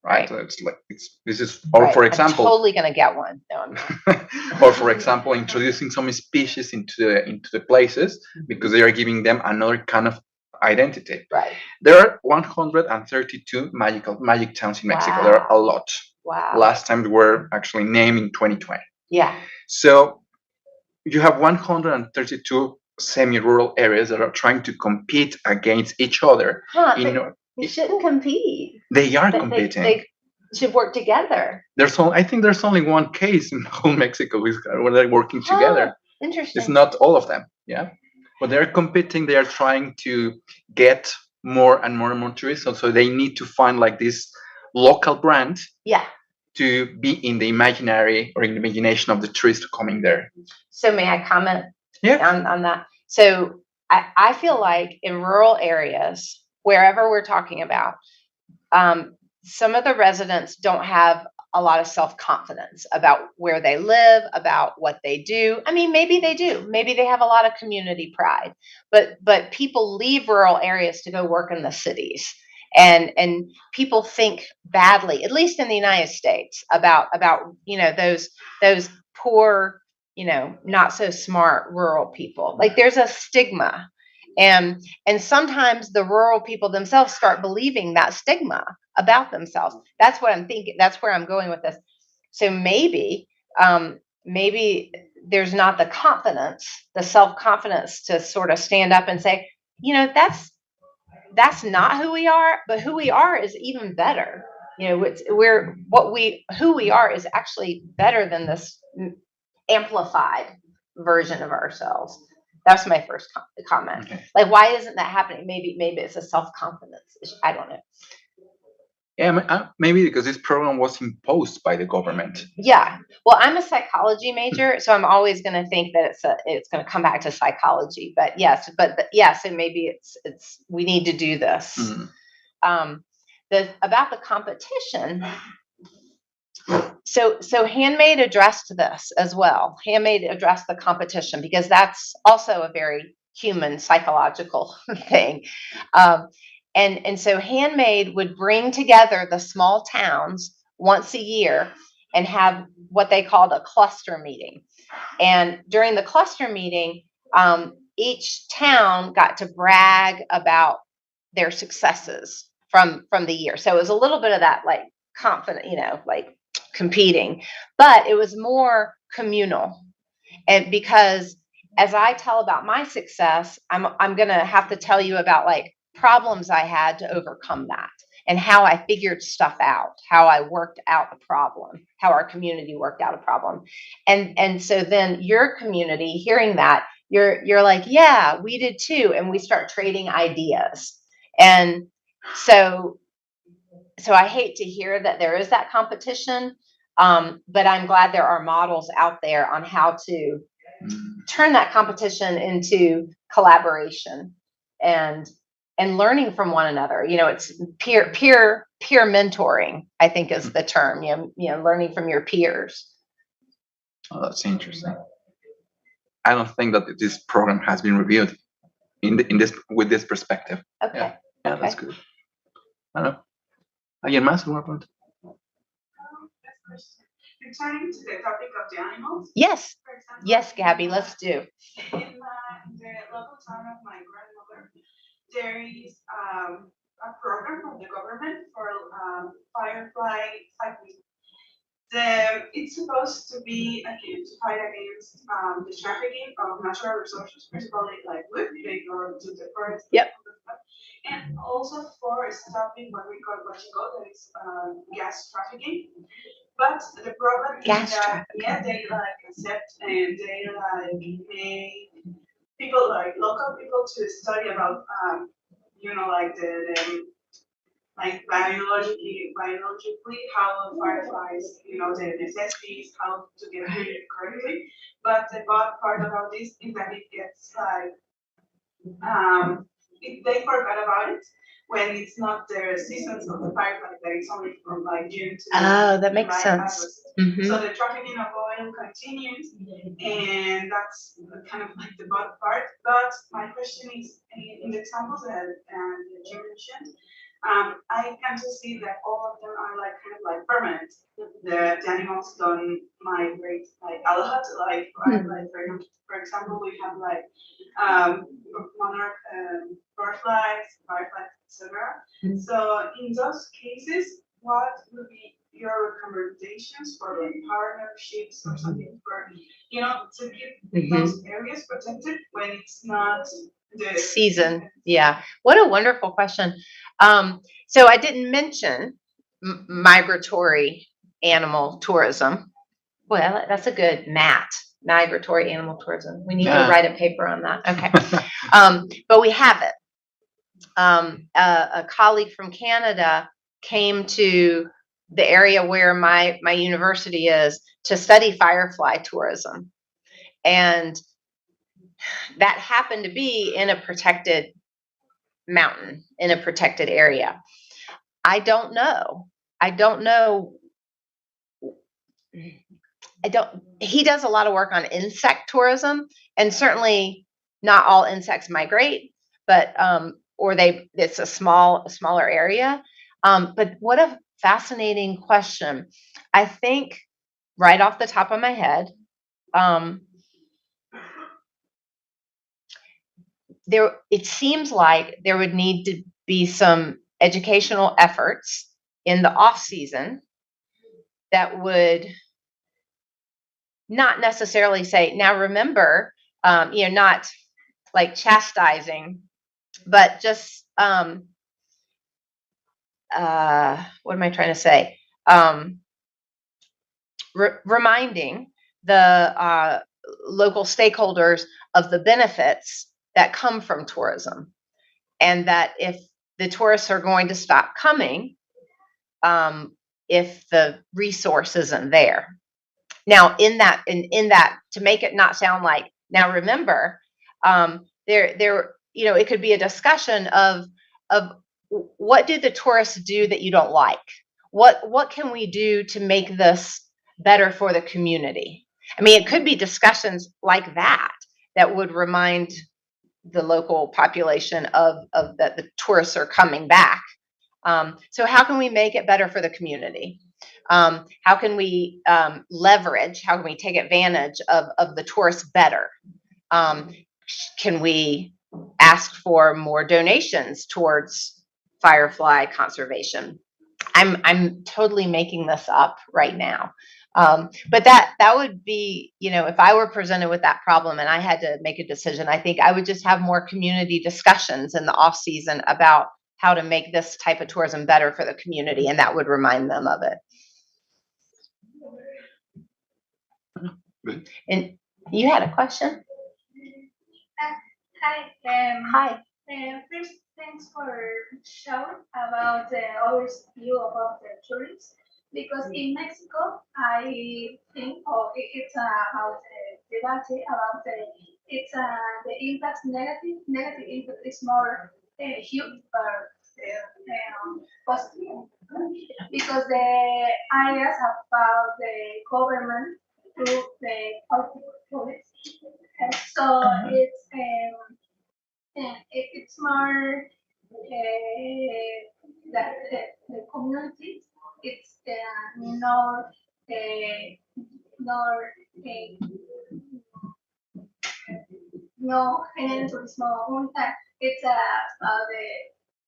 Right. So it's like this is, or for example, I'm totally gonna get one. No, I'm not. Or for example, introducing some species into the places because they are giving them another kind of identity. Right. There are 132 magic towns in Mexico. Wow. There are a lot. Wow. Last time they were actually named in 2020. Yeah. So you have 132 semi-rural areas that are trying to compete against each other. They shouldn't compete. They are competing. They should work together. I think there's only one case in whole Mexico where they're working together. Interesting. It's not all of them. Yeah. But they're competing. They are trying to get more and more tourists. So they need to find like this local brand. Yeah. To be in the imaginary or in the imagination of the tourist coming there. So may I comment on that? So I feel like in rural areas, wherever we're talking about, some of the residents don't have a lot of self-confidence about where they live, about what they do. I mean, maybe they do. Maybe they have a lot of community pride. But people leave rural areas to go work in the cities. And people think badly, at least in the United States, about those poor, not so smart rural people. Like there's a stigma. And sometimes the rural people themselves start believing that stigma about themselves. That's what I'm thinking. That's where I'm going with this. So maybe there's not the confidence, the self-confidence to sort of stand up and say, that's not who we are, but who we are is even better. Who we are is actually better than this amplified version of ourselves. That's my first comment. Okay. Like, why isn't that happening? Maybe it's a self-confidence issue. I don't know. Yeah, maybe because this program was imposed by the government. Yeah. Well, I'm a psychology major, so I'm always going to think that it's going to come back to psychology. But yes, and maybe it's we need to do this. About the competition. So Handmade addressed this as well. Handmade addressed the competition because that's also a very human psychological thing. And so Handmade would bring together the small towns once a year and have what they called a cluster meeting. And during the cluster meeting, each town got to brag about their successes from the year. So it was a little bit of that like confident, like competing, but it was more communal. And because as I tell about my success, I'm going to have to tell you about like problems I had to overcome that and how I figured stuff out, how I worked out a problem, how our community worked out a problem. And so then your community hearing that, you're like, yeah, we did too. And we start trading ideas. And so I hate to hear that there is that competition, but I'm glad there are models out there on how to turn that competition into collaboration and learning from one another. It's peer mentoring, I think is the term. Learning from your peers. Oh, that's interesting. I don't think that this program has been reviewed with this perspective. Okay. Yeah, that's good. I don't know. ¿Alguien más? Returning to the topic of the animals. Yes. For example, Yes, Gabby, let's do. In the local town of my grandmother, there is a program from the government for firefly fighting. It's supposed to be to fight against the trafficking of natural resources, principally like wood. They go to the forest. Yep. And also for stopping what you call that is gas trafficking. But the problem is that they like accept and they like make people like local people to study about like the like biologically how fireflies, the necessities, how to get treated correctly. But the bad part about this is that it gets like they forgot about it when it's not the seasons of the firefly, that it's only from like June to that makes sense. Mm-hmm. So the trafficking of oil continues, and that's kind of like the bad part. But my question is, in the examples that you mentioned, I can just see that all of them are like kind of like permanent. The animals don't migrate like a lot. Like for example, we have like monarch butterflies, fireflies, etc. So in those cases, what would be your recommendations for like partnerships or something for to keep those areas protected when it's not the season? Yeah. What a wonderful question. So I didn't mention migratory animal tourism. Well, that's a good migratory animal tourism. We need to write a paper on that. Okay. But we have it. A colleague from Canada came to the area where my university is to study firefly tourism. And that happened to be in a protected mountain, in a protected area. I don't know. He does a lot of work on insect tourism, and certainly not all insects migrate, but it's a smaller area. But what a fascinating question. I think right off the top of my head, it seems like there would need to be some educational efforts in the off season that would not necessarily say, now remember, not like chastising, but just what am I trying to say? Reminding local stakeholders of the benefits that come from tourism, and that if the tourists are going to stop coming, if the resource isn't there. Now, in that, to make it not sound like, now remember, it could be a discussion of what do the tourists do that you don't like? What can we do to make this better for the community? I mean, it could be discussions like that would remind the local population of that the tourists are coming back. So how can we make it better for the community? How can we leverage? How can we take advantage of the tourists better? Can we ask for more donations towards firefly conservation? I'm totally making this up right now. But that would be, if I were presented with that problem and I had to make a decision, I think I would just have more community discussions in the off season about how to make this type of tourism better for the community, and that would remind them of it. And you had a question? Hi. First, thanks for showing about the overview about the tourists. Because in Mexico, I think it's about the debate about the impact negative. Negative impact is more huge positive, because the ideas about the government through the public, so it's more that the community. It's no turismo. It's about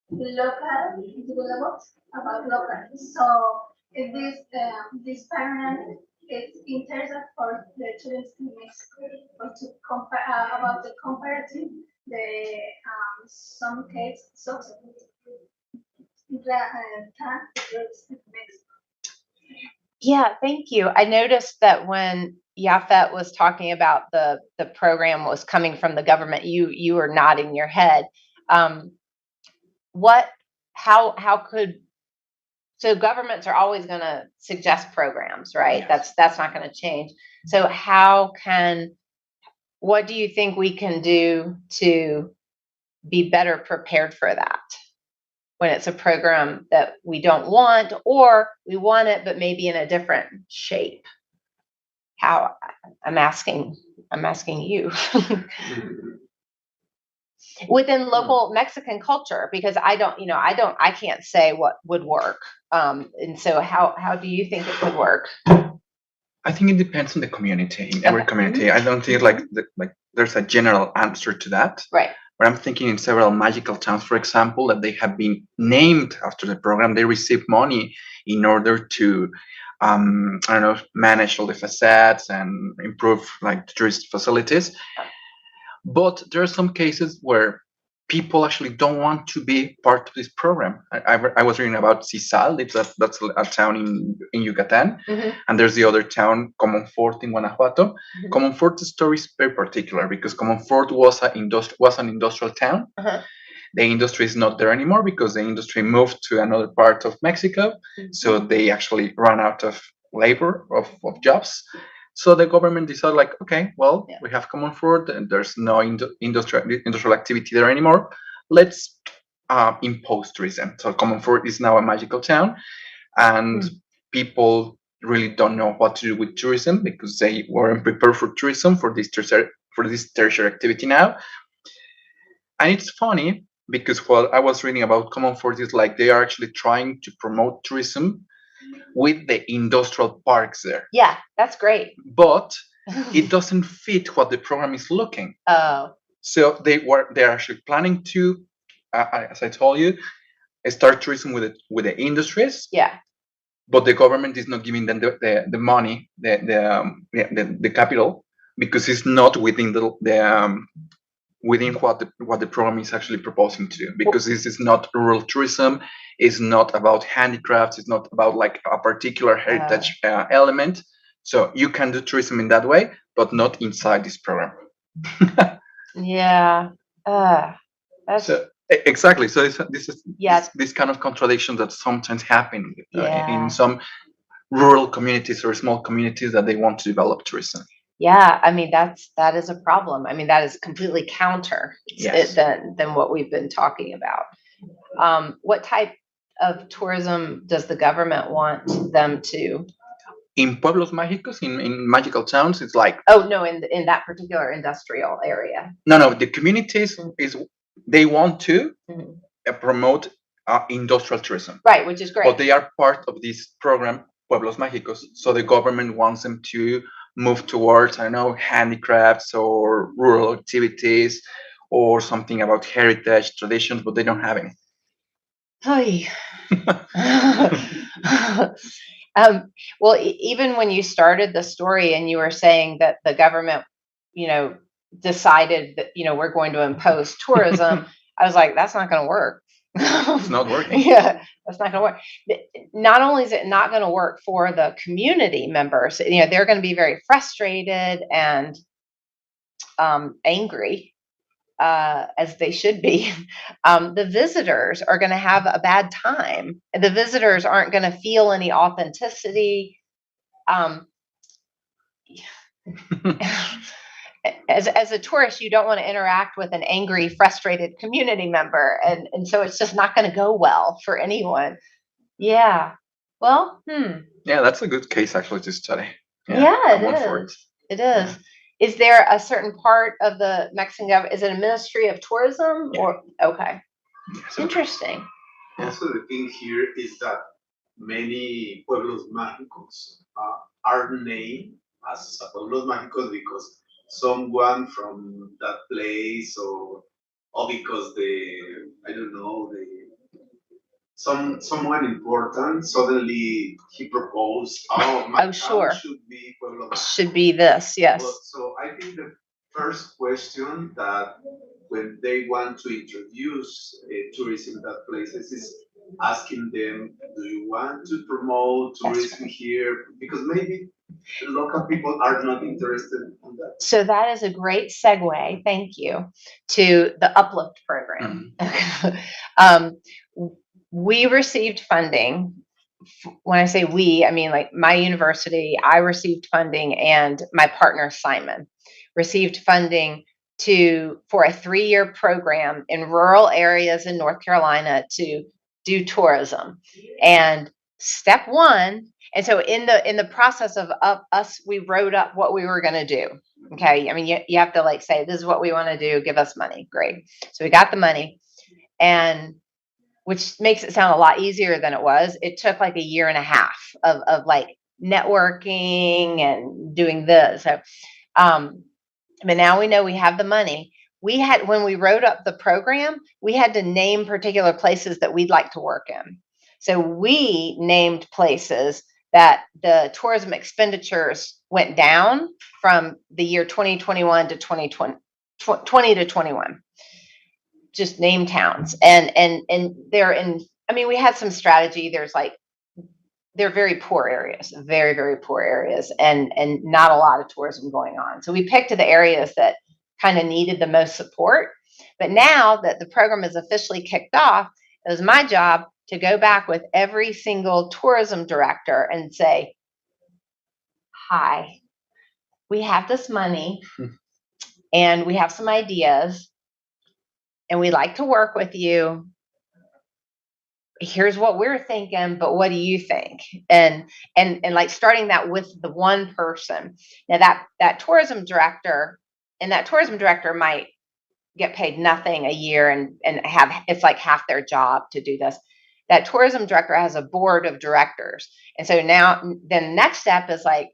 the local development, about local. So if this permanent, it's interesting for the tourists in Mexico to compare about the comparative, the some case success. Yeah, thank you. I noticed that when Jafet was talking about the program was coming from the government, you were nodding your head. So governments are always going to suggest programs, right? Yes. That's not going to change. So what do you think we can do to be better prepared for that when it's a program that we don't want, or we want it but maybe in a different shape? How? I'm asking you. Within local Mexican culture, because I can't say what would work. And so how do you think it could work? I think it depends on the community. In every community, I don't think there's a general answer to that. Right. But I'm thinking in several magical towns, for example, that they have been named after the program. They receive money in order to, manage all the facades and improve tourist facilities. But there are some cases where people actually don't want to be part of this program. I was reading about Cisal. That's a town in Yucatan. Mm-hmm. And there's the other town, Comonfort in Guanajuato. Mm-hmm. Comonfort's story is very particular because Comonfort was an industrial town. Uh-huh. The industry is not there anymore because the industry moved to another part of Mexico. Mm-hmm. So they actually ran out of labor, of jobs. So the government decided, okay, well, we have Comonfort and there's no industrial activity there anymore. Let's impose tourism. So Comonfort is now a magical town, and people really don't know what to do with tourism because they weren't prepared for tourism for this tertiary activity now. And it's funny because what I was reading about Comonfort is they are actually trying to promote tourism with the industrial parks there. Yeah, that's great. But it doesn't fit what the program is looking. Oh. So they're actually planning to, as I told you, start tourism with the industries. Yeah. But the government is not giving them the money, the capital, because it's not within within what the program is actually proposing to do, because this is not rural tourism, it's not about handicrafts, it's not about a particular heritage element. So you can do tourism in that way, but not inside this program. Yeah. That's So exactly. So this is Yeah. this kind of contradiction that sometimes happen Yeah. in some rural communities or small communities that they want to develop tourism. Yeah, I mean that is a problem. I mean that is completely counter Yes. than what we've been talking about. What type of tourism does the government want them to? In pueblos mágicos, in magical towns, it's like, Oh no, in that particular industrial area. no, the communities is they want to Mhm. promote industrial tourism, Right, which is great. but they are part of this program Pueblos Mágicos. So the government wants them to move towards, I don't know, handicrafts or rural activities or something about heritage traditions, but they don't have any. Hey. Well, even when you started the story and you were saying that the government, decided that, we're going to impose tourism, I was like, that's not going to work. It's not working. Yeah, that's not going to work. Not only is it not going to work for the community members, they're going to be very frustrated and angry, as they should be. The visitors are going to have a bad time. The visitors aren't going to feel any authenticity. As a tourist, you don't want to interact with an angry, frustrated community member, and so it's just not going to go well for anyone. Yeah. Well, Yeah, that's a good case actually to study. Yeah, it is. Is there a certain part of the Mexican government? Is it a Ministry of Tourism or okay? Yes, Interesting. Also, the thing here is that many pueblos mágicos are named as pueblos mágicos because someone from that place or because I don't know, someone important suddenly he proposed, my sure. town should be pueblo mágico. Should be this, yes. So I think the first question that when they want to introduce tourism in that places is asking them, do you want to promote tourism here? Because maybe the local people are not interested in that. So that is a great segue, thank you, to the Uplift program. We received funding. When I say we, I mean like my university, I received funding, and my partner Simon received funding for a 3-year program in rural areas in North Carolina to do tourism. And step one, and so in the process of us, we wrote up what we were going to do. Okay, I mean you have to like say, this is what we want to do, give us money. Great. So we got the money, and which makes it sound a lot easier than it was. It took like a year and a half of like networking and doing this. So, but now we know we have the money. When we wrote up the program, we had to name particular places that we'd like to work in. So we named places that the tourism expenditures went down from the year 2021 to 2020 to 21. Just name towns, and they're in. I mean, we had some strategy. They're very poor areas, very, very poor areas, and not a lot of tourism going on. So we picked the areas that kind of needed the most support. But now that the program is officially kicked off, it was my job to go back with every single tourism director and say, hi, we have this money and we have some ideas and we'd like to work with you. Here's what we're thinking, but what do you think? And like starting that with the one person. Now that tourism director might get paid nothing a year and have, it's like half their job to do this. That tourism director has a board of directors. And so now then the next step is like,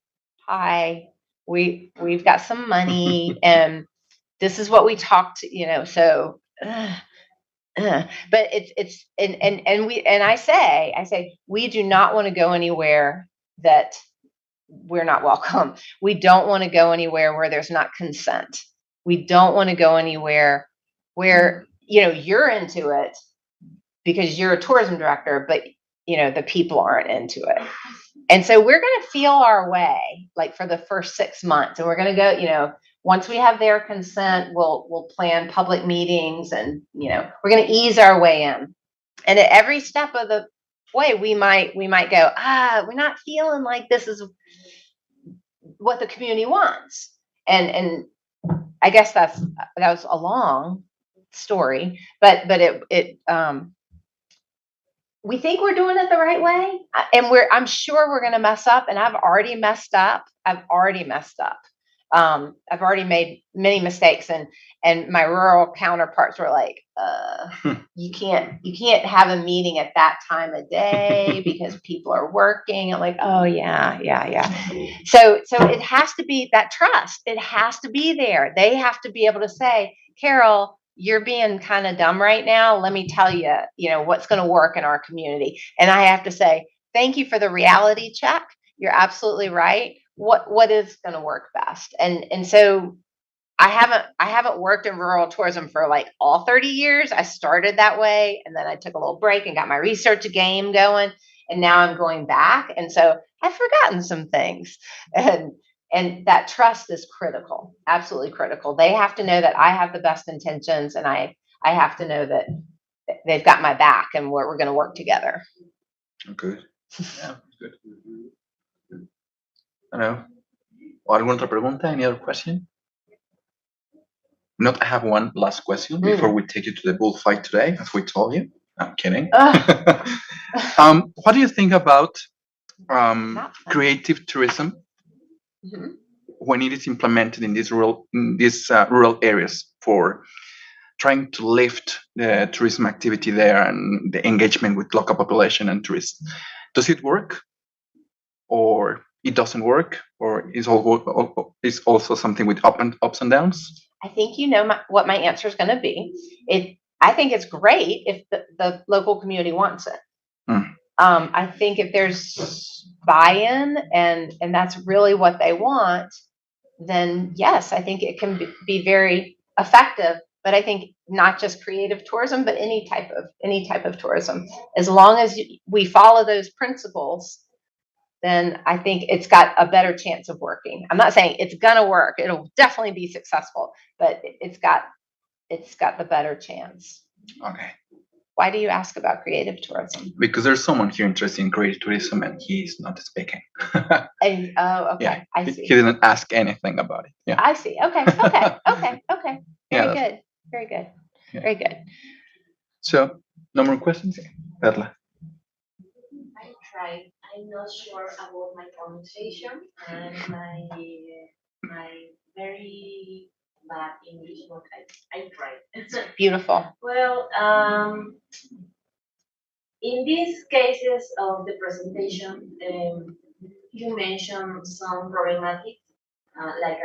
hi, we've got some money and this is what we talked, so but it's and I say we do not want to go anywhere that we're not welcome. We don't want to go anywhere where there's not consent. We don't want to go anywhere where you're into it because you're a tourism director, but the people aren't into it. And so we're going to feel our way, like for the first 6 months, and we're going to go, once we have their consent, we'll plan public meetings, and, we're going to ease our way in. And at every step of the way, we might go, we're not feeling like this is what the community wants. And I guess that was a long story, but we think we're doing it the right way, and I'm sure we're going to mess up, and I've already messed up. I've already made many mistakes, and my rural counterparts were like, you can't have a meeting at that time of day because people are working. I'm like, oh yeah. So it has to be that trust. It has to be there. They have to be able to say, Carol, you're being kind of dumb right now. Let me tell you, what's going to work in our community. And I have to say, thank you for the reality check. You're absolutely right. What is going to work best? And so I haven't worked in rural tourism for like all 30 years. I started that way, and then I took a little break and got my research game going, and now I'm going back. And so I've forgotten some things, and that trust is critical, absolutely critical. They have to know that I have the best intentions, and I have to know that they've got my back, and we're going to work together. Good. Yeah, good. I don't know. ¿Alguna otra pregunta? Any other question? I have one last question before we take you to the bullfight today, as we told you. I'm kidding. What do you think about creative tourism when it is implemented in these rural areas for trying to lift the tourism activity there and the engagement with local population and tourists? Does it work, or it doesn't work, or is also something with ups and downs? I think what my answer is going to be. I think it's great if the local community wants it. I think if there's buy-in and that's really what they want, then yes, I think it can be very effective. But I think not just creative tourism, but any type of tourism, as long as we follow those principles, then I think it's got a better chance of working. I'm not saying it's gonna work. It'll definitely be successful, but it's got the better chance. Okay. Why do you ask about creative tourism? Because there's someone here interested in creative tourism, and he's not speaking. Okay. Yeah, I see. He didn't ask anything about it. Yeah. I see. Okay. Very good. Yeah. Very good. So, no more questions? Perla. I tried. I'm not sure about my pronunciation and my very bad English, but I tried. Beautiful. Well, in these cases of the presentation, you mentioned some problematics, like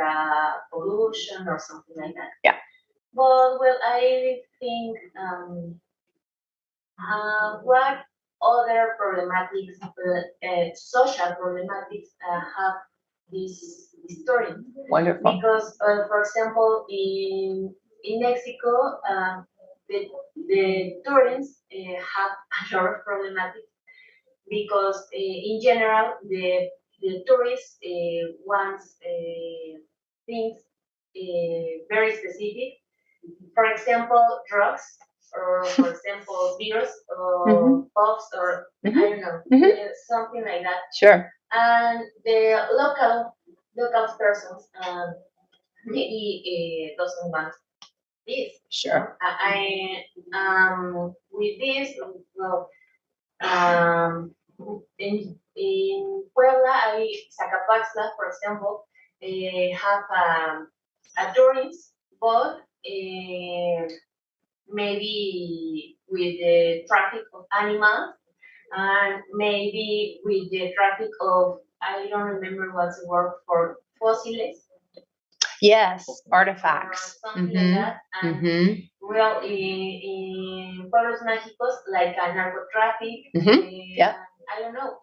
pollution or something like that. Yeah. But well, I think what other problematics, social problematics, have this story. Wonderful. Because, for example, in Mexico, the tourists have a lot of problematics because, in general, the tourists wants things very specific. For example, drugs, or for example, beers, or puffs, or I don't know, something like that. Sure. And the local persons maybe doesn't want this. Sure. I with this, well, in Puebla, Zacapaxla, for example, have a tourist boat, maybe with the traffic of animals, and maybe with the traffic of, I don't remember what's the word for, fossils. Yes, artifacts. Something like that. And well, in Pueblos Mágicos, like a narco traffic. Yeah. I don't know.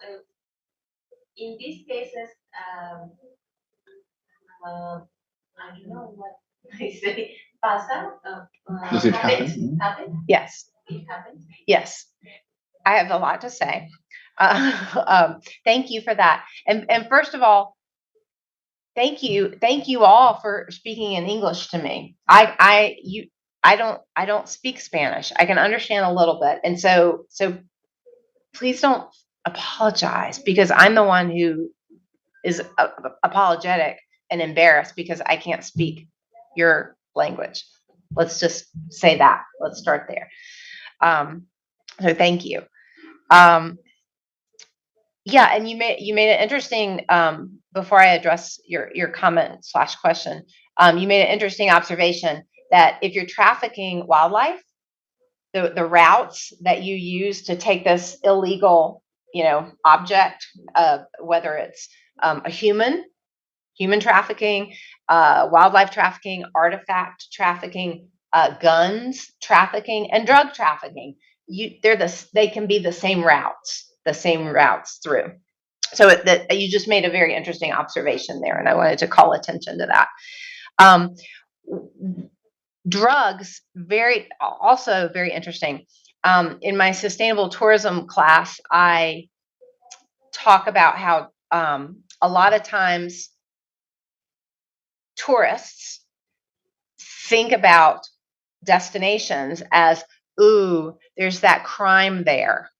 In these cases, I don't know what I say. Pasa. Does it happen? Happen? Yes. It happens. Yes. I have a lot to say. Thank you for that. And first of all, thank you all for speaking in English to me. I don't speak Spanish. I can understand a little bit, and so please don't apologize, because I'm the one who is apologetic and embarrassed because I can't speak your language. Let's just say that. Let's start there. So thank you. Yeah, and you made it interesting. Before I address your comment / question, you made an interesting observation that if you're trafficking wildlife, the routes that you use to take this illegal, object, whether it's a human trafficking, wildlife trafficking, artifact trafficking, guns trafficking, and drug trafficking, they can be the same routes through. So that you just made a very interesting observation there, and I wanted to call attention to that. Drugs, also very interesting. In my sustainable tourism class, I talk about how a lot of times tourists think about destinations as, ooh, there's that crime there,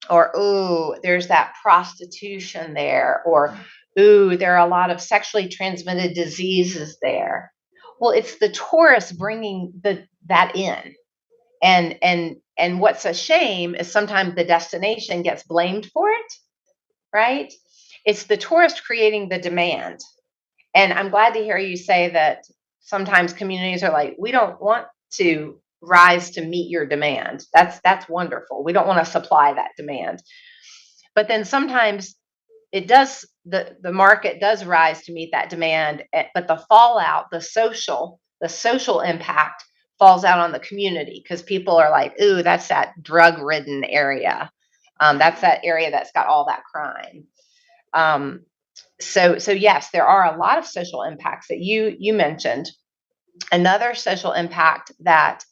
or ooh, there's that prostitution there, or ooh, there are a lot of sexually transmitted diseases there. Well, it's the tourists bringing that in, and what's a shame is sometimes the destination gets blamed for it, right? It's the tourist creating the demand. And I'm glad to hear you say that sometimes communities are like, we don't want to rise to meet your demand. That's wonderful. We don't want to supply that demand. But then sometimes it does, the market does rise to meet that demand, but the fallout, the social impact falls out on the community, because people are like, ooh, that's that drug-ridden area. That's that area that's got all that crime. So yes, there are a lot of social impacts that you mentioned. Another social impact that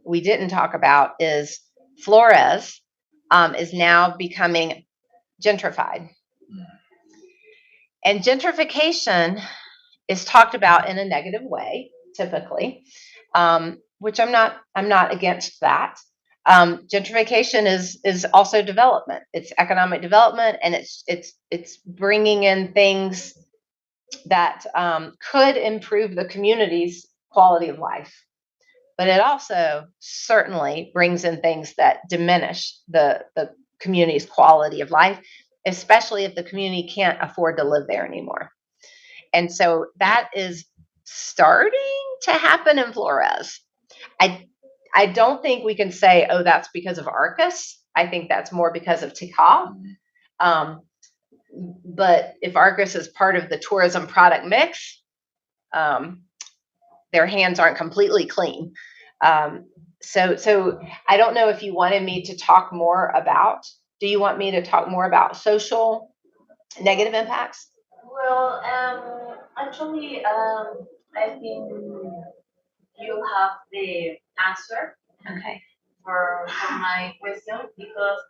we didn't talk about is Flores is now becoming gentrified. And gentrification is talked about in a negative way, typically, which I'm not against that. Gentrification is also development. It's economic development, and it's bringing in things that could improve the community's quality of life. But it also certainly brings in things that diminish the community's quality of life, especially if the community can't afford to live there anymore. And so that is starting to happen in Flores. I don't think we can say, oh, that's because of Arcus. I think that's more because of Tikal. But if Arcus is part of the tourism product mix, their hands aren't completely clean. So I don't know if you wanted me to talk more about, do you want me to talk more about social negative impacts? Well, actually, I think you have the answer. Okay. For my question, because,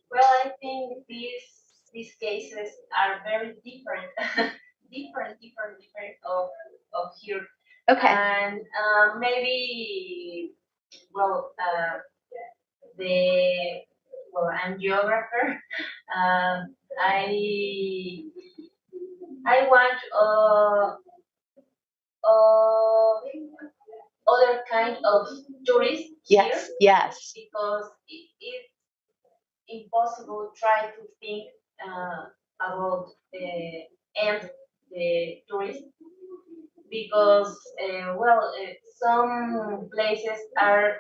well, I think these cases are very different, different of here. Okay. And maybe, well, I'm geographer. I want other kind of tourists. Yes. Here, Yes. because it's impossible try to think about end the tourist, because some places are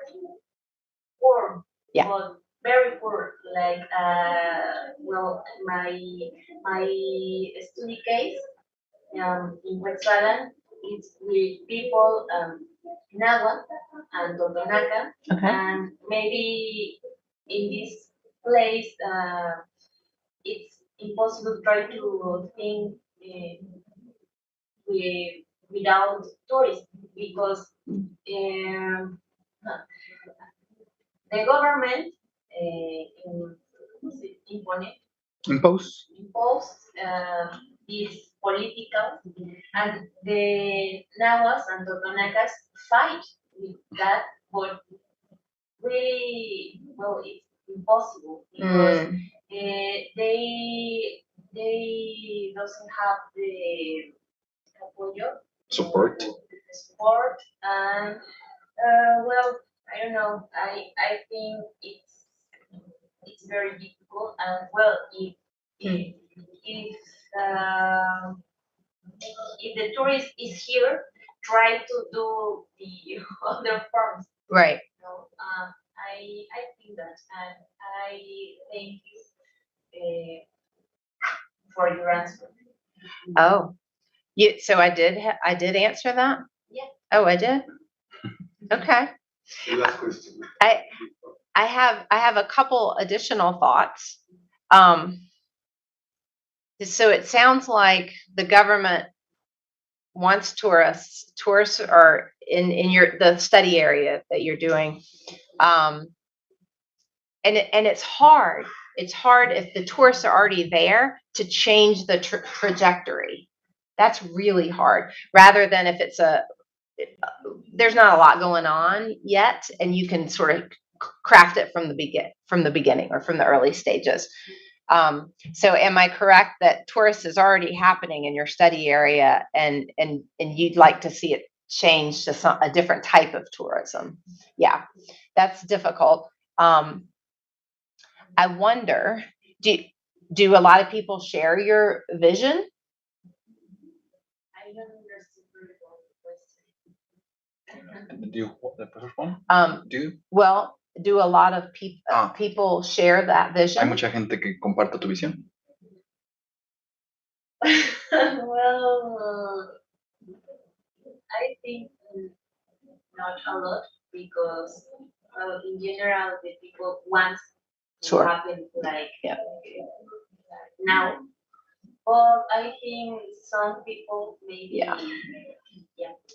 poor, Yeah. but very poor. Like my study case in Westphalen, it's with people Nahua and Totonaca, Okay. and maybe in this place it's impossible to try to think without tourists, because the government Impose. These political, and the Nahuas and Totonacas fight with that, but really, well, it's impossible because they doesn't have the apoyo, Support. the support, and well, I don't know. I think it's very difficult, and well, if the tourist is here, try to do the other forms. Right. So, I think that, and I thank you for your answer. Oh, so I did answer that? Yeah. Oh, I did? Okay. The last question. I have a couple additional thoughts. So it sounds like the government wants tourists. Tourists are in the study area that you're doing. And it's hard. It's hard if the tourists are already there to change the trajectory. That's really hard. Rather than if it's there's not a lot going on yet, and you can sort of craft it from the beginning or from the early stages. So am I correct that tourist is already happening in your study area, and you'd like to see it change to a different type of tourism? Yeah, that's difficult. I wonder, do a lot of people share your vision? I don't understand the question. Do you the first one? Well, do a lot of people share that vision? Hay mucha gente que comparte tu visión. Well, I think not a lot, because in general the people want to happen like now. But I think some people maybe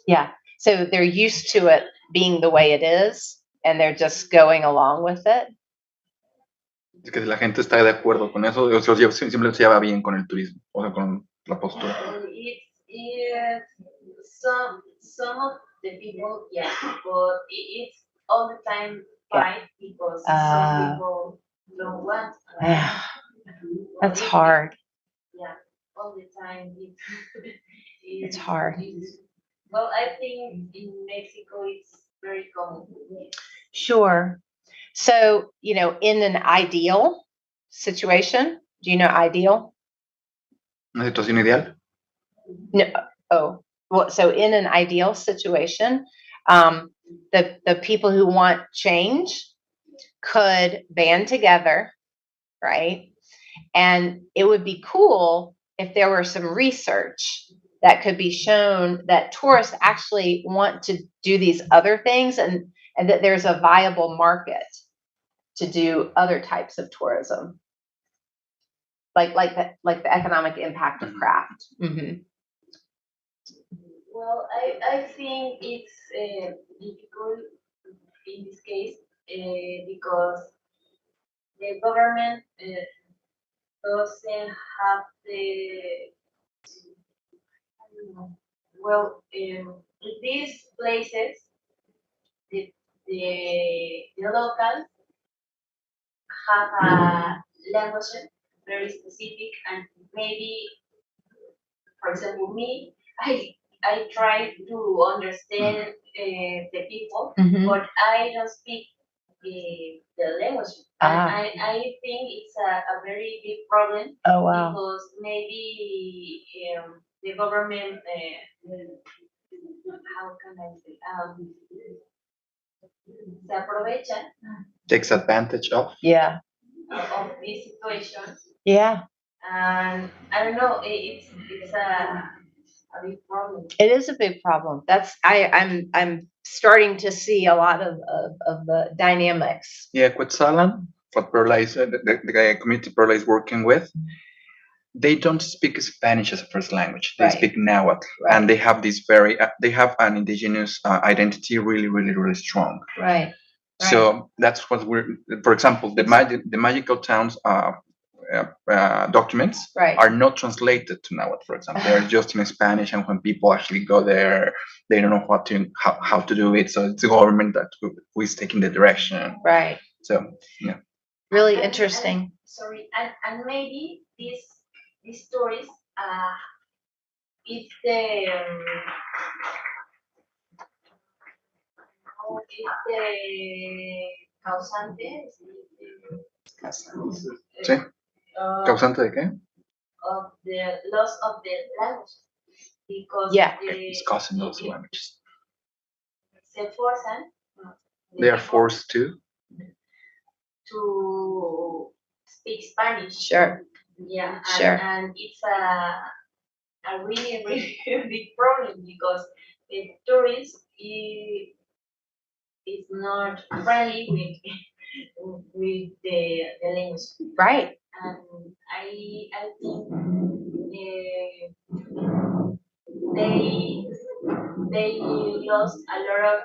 Yeah. So they're used to it being the way it is, and they're just going along with it. Es que la gente está de acuerdo con eso, o sea, simplemente se lleva bien con el turismo, o sea, con la postura. Some of the people, but it's all the time fight because some people don't want. That's hard. Yeah, all the time. It's hard. Well, I think in Mexico it's very common. Sure. So, in an ideal situation, do you know ideal? ¿Una situación ideal? No. Oh, well, so in an ideal situation, the people who want change could band together, right? And it would be cool if there were some research that could be shown that tourists actually want to do these other things, and that there's a viable market to do other types of tourism, like the economic impact of craft. Mm-hmm. Well, I think it's difficult in this case because the government doesn't have in these places, the locals have a language very specific, and maybe, for example, me, I try to understand the people, but I don't speak the language. And I think it's a very big problem. Oh, wow. Because maybe the government, how can I say, se aprovechan. Takes advantage of. Yeah. Of this situation. Yeah. And I don't know, it's a big problem. It is a big problem. I'm starting to see a lot of the dynamics. Yeah, Quetzalan, what Perla is, the community Perla is working with, they don't speak Spanish as a first language. They speak Nahuatl, and they have this they have an indigenous identity really, really, really strong. Right. So that's what for example, the magical towns documents are not translated to Nahuatl, for example. They're just in Spanish, and when people actually go there, they don't know how to do it. So it's the government who is taking the direction. Right. So yeah. Really interesting. And maybe these stories it's the causante. Sí. ¿Causante de qué? Of the loss of the language. Because it's causing those languages. Se forzan. They are forced to speak Spanish. Sure. Yeah. Sure. And it's a really, really big problem because the tourist is not friendly with the language. Right. And I think they lost a lot of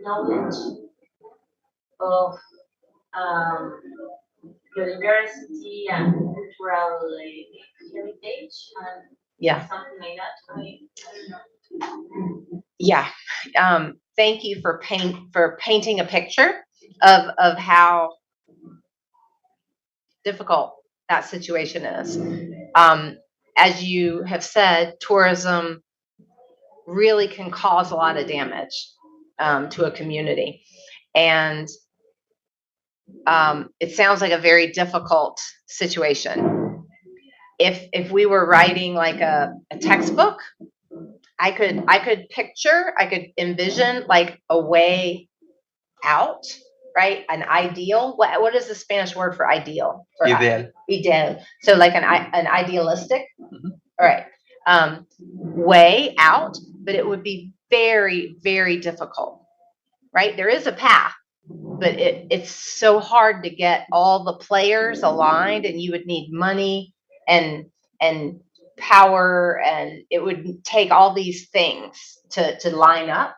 knowledge of biodiversity and cultural heritage and something like that. I don't know. Yeah. Thank you for painting a picture of how difficult that situation is. As you have said, tourism really can cause a lot of damage to a community. And it sounds like a very difficult situation. If we were writing like a textbook, I could envision like a way out, right? An ideal. What is the Spanish word for ideal? Ideal. Ideal. So like an idealistic, all right, way out, but it would be very, very difficult, right? There is a path, but it's so hard to get all the players aligned, and you would need money and power, and it would take all these things to line up.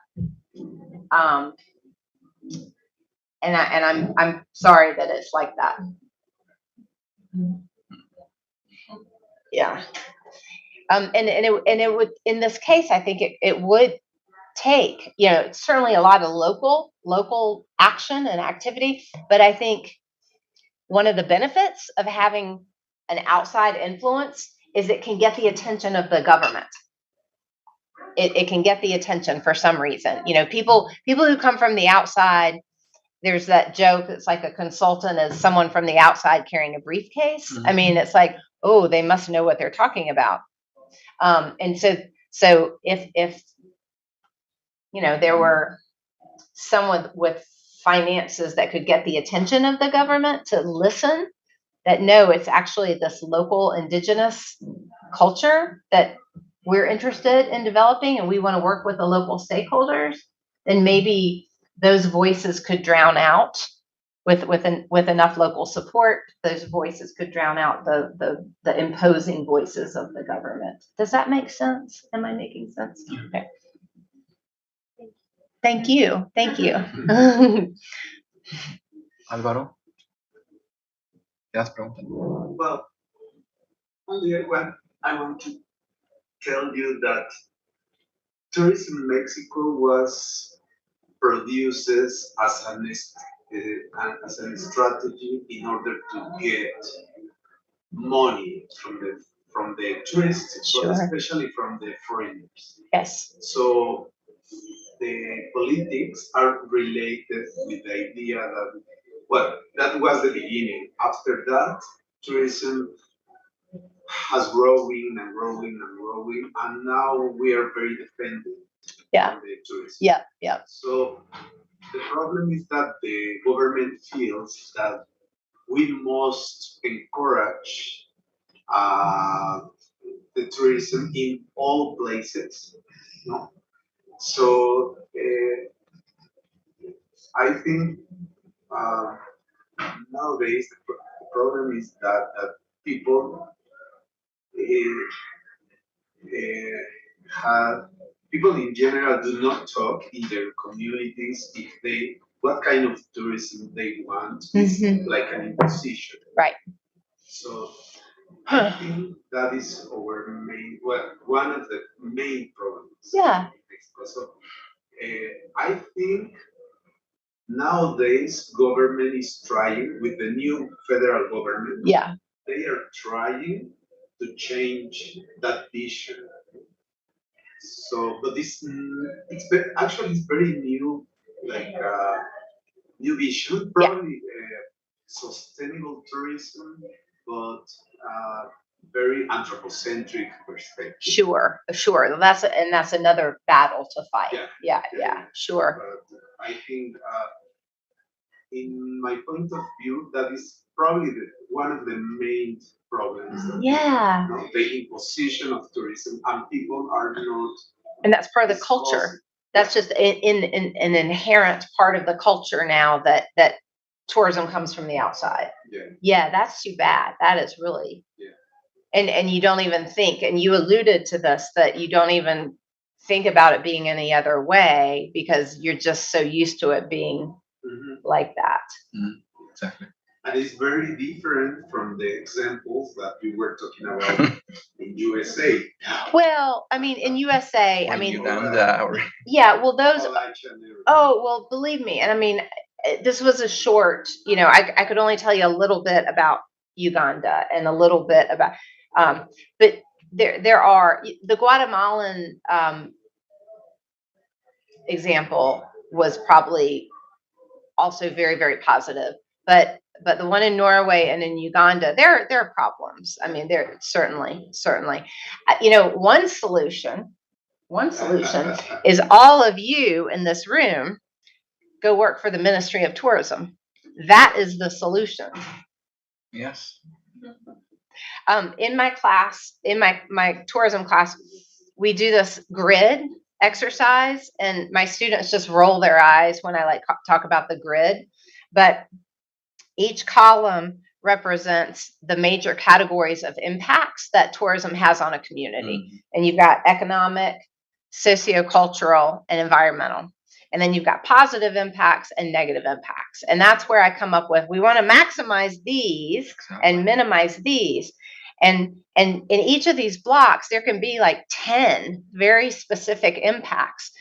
And I'm sorry that it's like that. Yeah. And it would, in this case, I think it would take, certainly a lot of local action and activity, but I think one of the benefits of having an outside influence is it can get the attention of the government. It can get the attention for some reason. People who come from the outside, there's that joke, it's like a consultant is someone from the outside carrying a briefcase. Mm-hmm. I mean, it's like, oh, they must know what they're talking about. And so if there were someone with finances that could get the attention of the government to listen, that no, it's actually this local indigenous culture that we're interested in developing, and we want to work with the local stakeholders, then maybe those voices could drown out with enough local support. Those voices could drown out the imposing voices of the government. Does that make sense? Am I making sense? Okay. Thank you. Álvaro, well, only one I want to tell you that tourism in Mexico was produces as a strategy in order to get money from the tourists, sure. But especially from the foreigners. Yes. So the politics are related with the idea that, well, that was the beginning. After that, tourism has growing, and now we are very dependent on the tourism. Yeah. So the problem is that the government feels that we must encourage the tourism in all places. No? So I think nowadays the problem is that people have people in general do not talk in their communities if what kind of tourism they want. It's like an imposition. Right. So I think that is one of the main problems. Yeah. So I think nowadays government is trying with the new federal government. Yeah. They are trying to change that vision. So, but actually it's very new, like new vision, probably sustainable tourism, but very anthropocentric perspective. Sure. That's another battle to fight. Yeah. Sure. But I think, in my point of view, that is probably one of the main problems. Yeah. The imposition of tourism, and people are not. And that's part of the culture. That's just an inherent part of the culture now that tourism comes from the outside. Yeah, that's too bad. That is really. And you don't even think, and you alluded to this, that you don't even think about it being any other way because you're just so used to it being like that. Exactly. And it's very different from the examples that we were talking about in USA. Well, I mean, in USA, Uganda or those. Oh, well, believe me, and I mean, this was a short. I could only tell you a little bit about Uganda and a little bit about, but there are the Guatemalan example was probably also very, very positive, but the one in Norway and in Uganda, there are problems. I mean, there certainly. One solution is all of you in this room go work for the Ministry of Tourism. That is the solution. Yes. In my class, in my tourism class, we do this grid exercise, and my students just roll their eyes when I talk about the grid. But each column represents the major categories of impacts that tourism has on a community. And you've got economic, sociocultural, and environmental. And then you've got positive impacts and negative impacts. And that's where I come up with, we want to maximize these and minimize these. And in each of these blocks, there can be like 10 very specific impacts.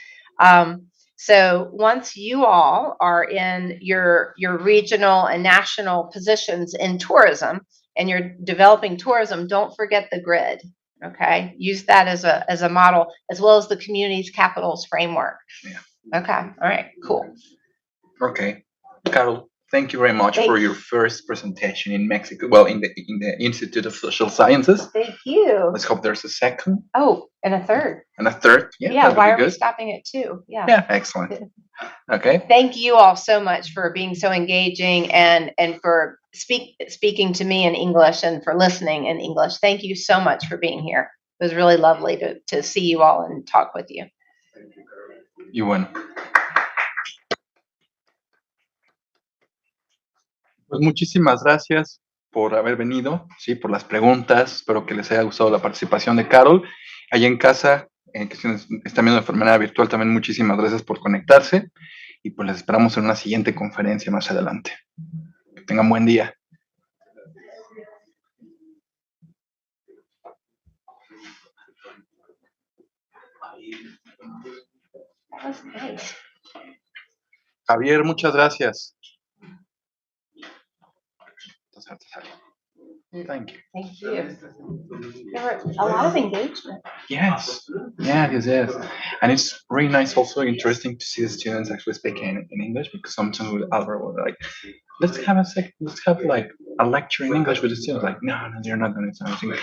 So once you all are in your regional and national positions in tourism and you're developing tourism, don't forget the grid. Okay, use that as a model, as well as the community's capitals framework. Okay, all right, cool. Okay, Carol, thank you very much for your first presentation in Mexico. Well, in the Institute of Social Sciences. Thank you. Let's hope there's a second. Oh, and a third. And a third. Yeah. Why are we stopping at 2? Yeah. Yeah. Excellent. Okay. Thank you all so much for being so engaging and for speaking to me in English and for listening in English. Thank you so much for being here. It was really lovely to see you all and talk with you. Y bueno. Pues muchísimas gracias por haber venido, sí, por las preguntas. Espero que les haya gustado la participación de Carol. Allá en casa, que están viendo de manera virtual, también muchísimas gracias por conectarse. Y pues les esperamos en una siguiente conferencia más adelante. Que tengan buen día. Javier, muchas gracias. Thank you. Thank you. There were a lot of engagement. Yes. Yes. And it's really nice, also interesting to see the students actually speaking in English, because sometimes with Albert, we're like, let's have like a lecture in English with the students. Like, no, they're not going to understand.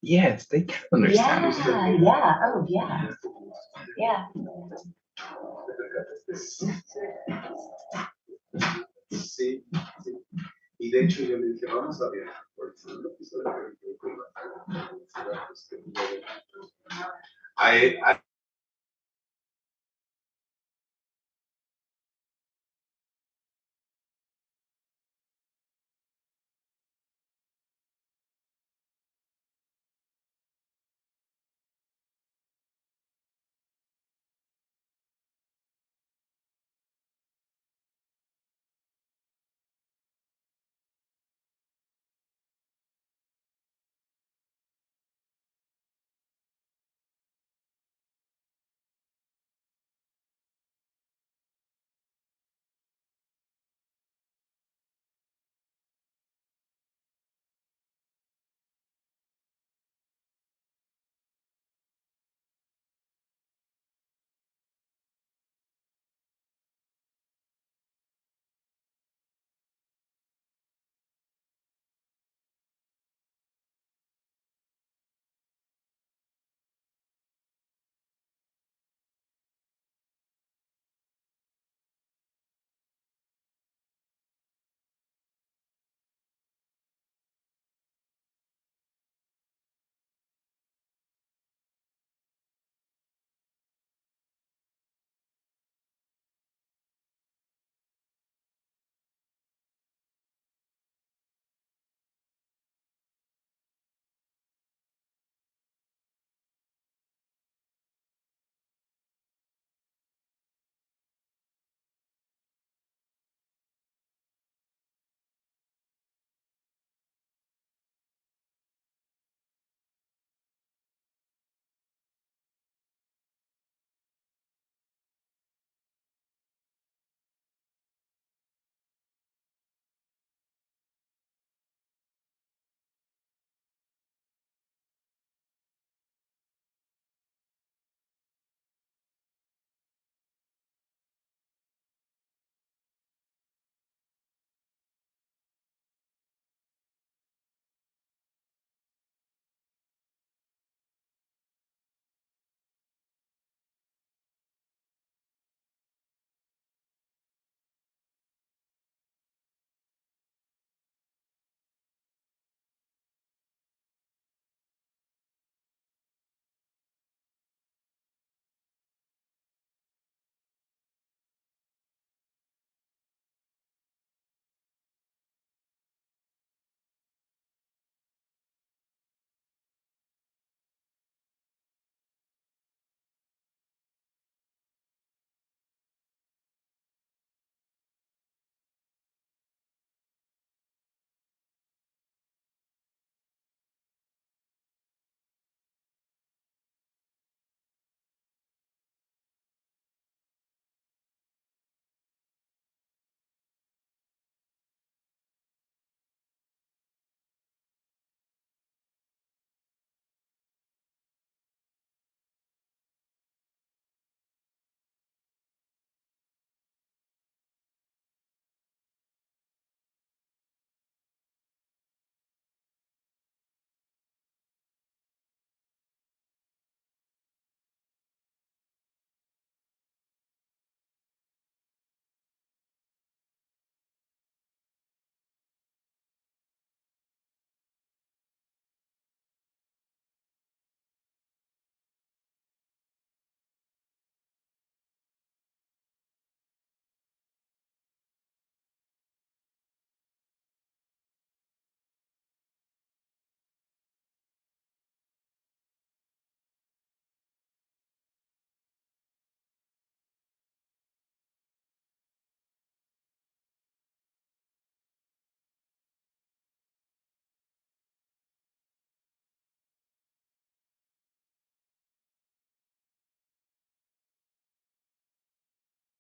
Yes, they can understand. Yeah. Oh, yeah. Yeah. Sí. Y de hecho yo le dije, vamos a viajar por el episodio.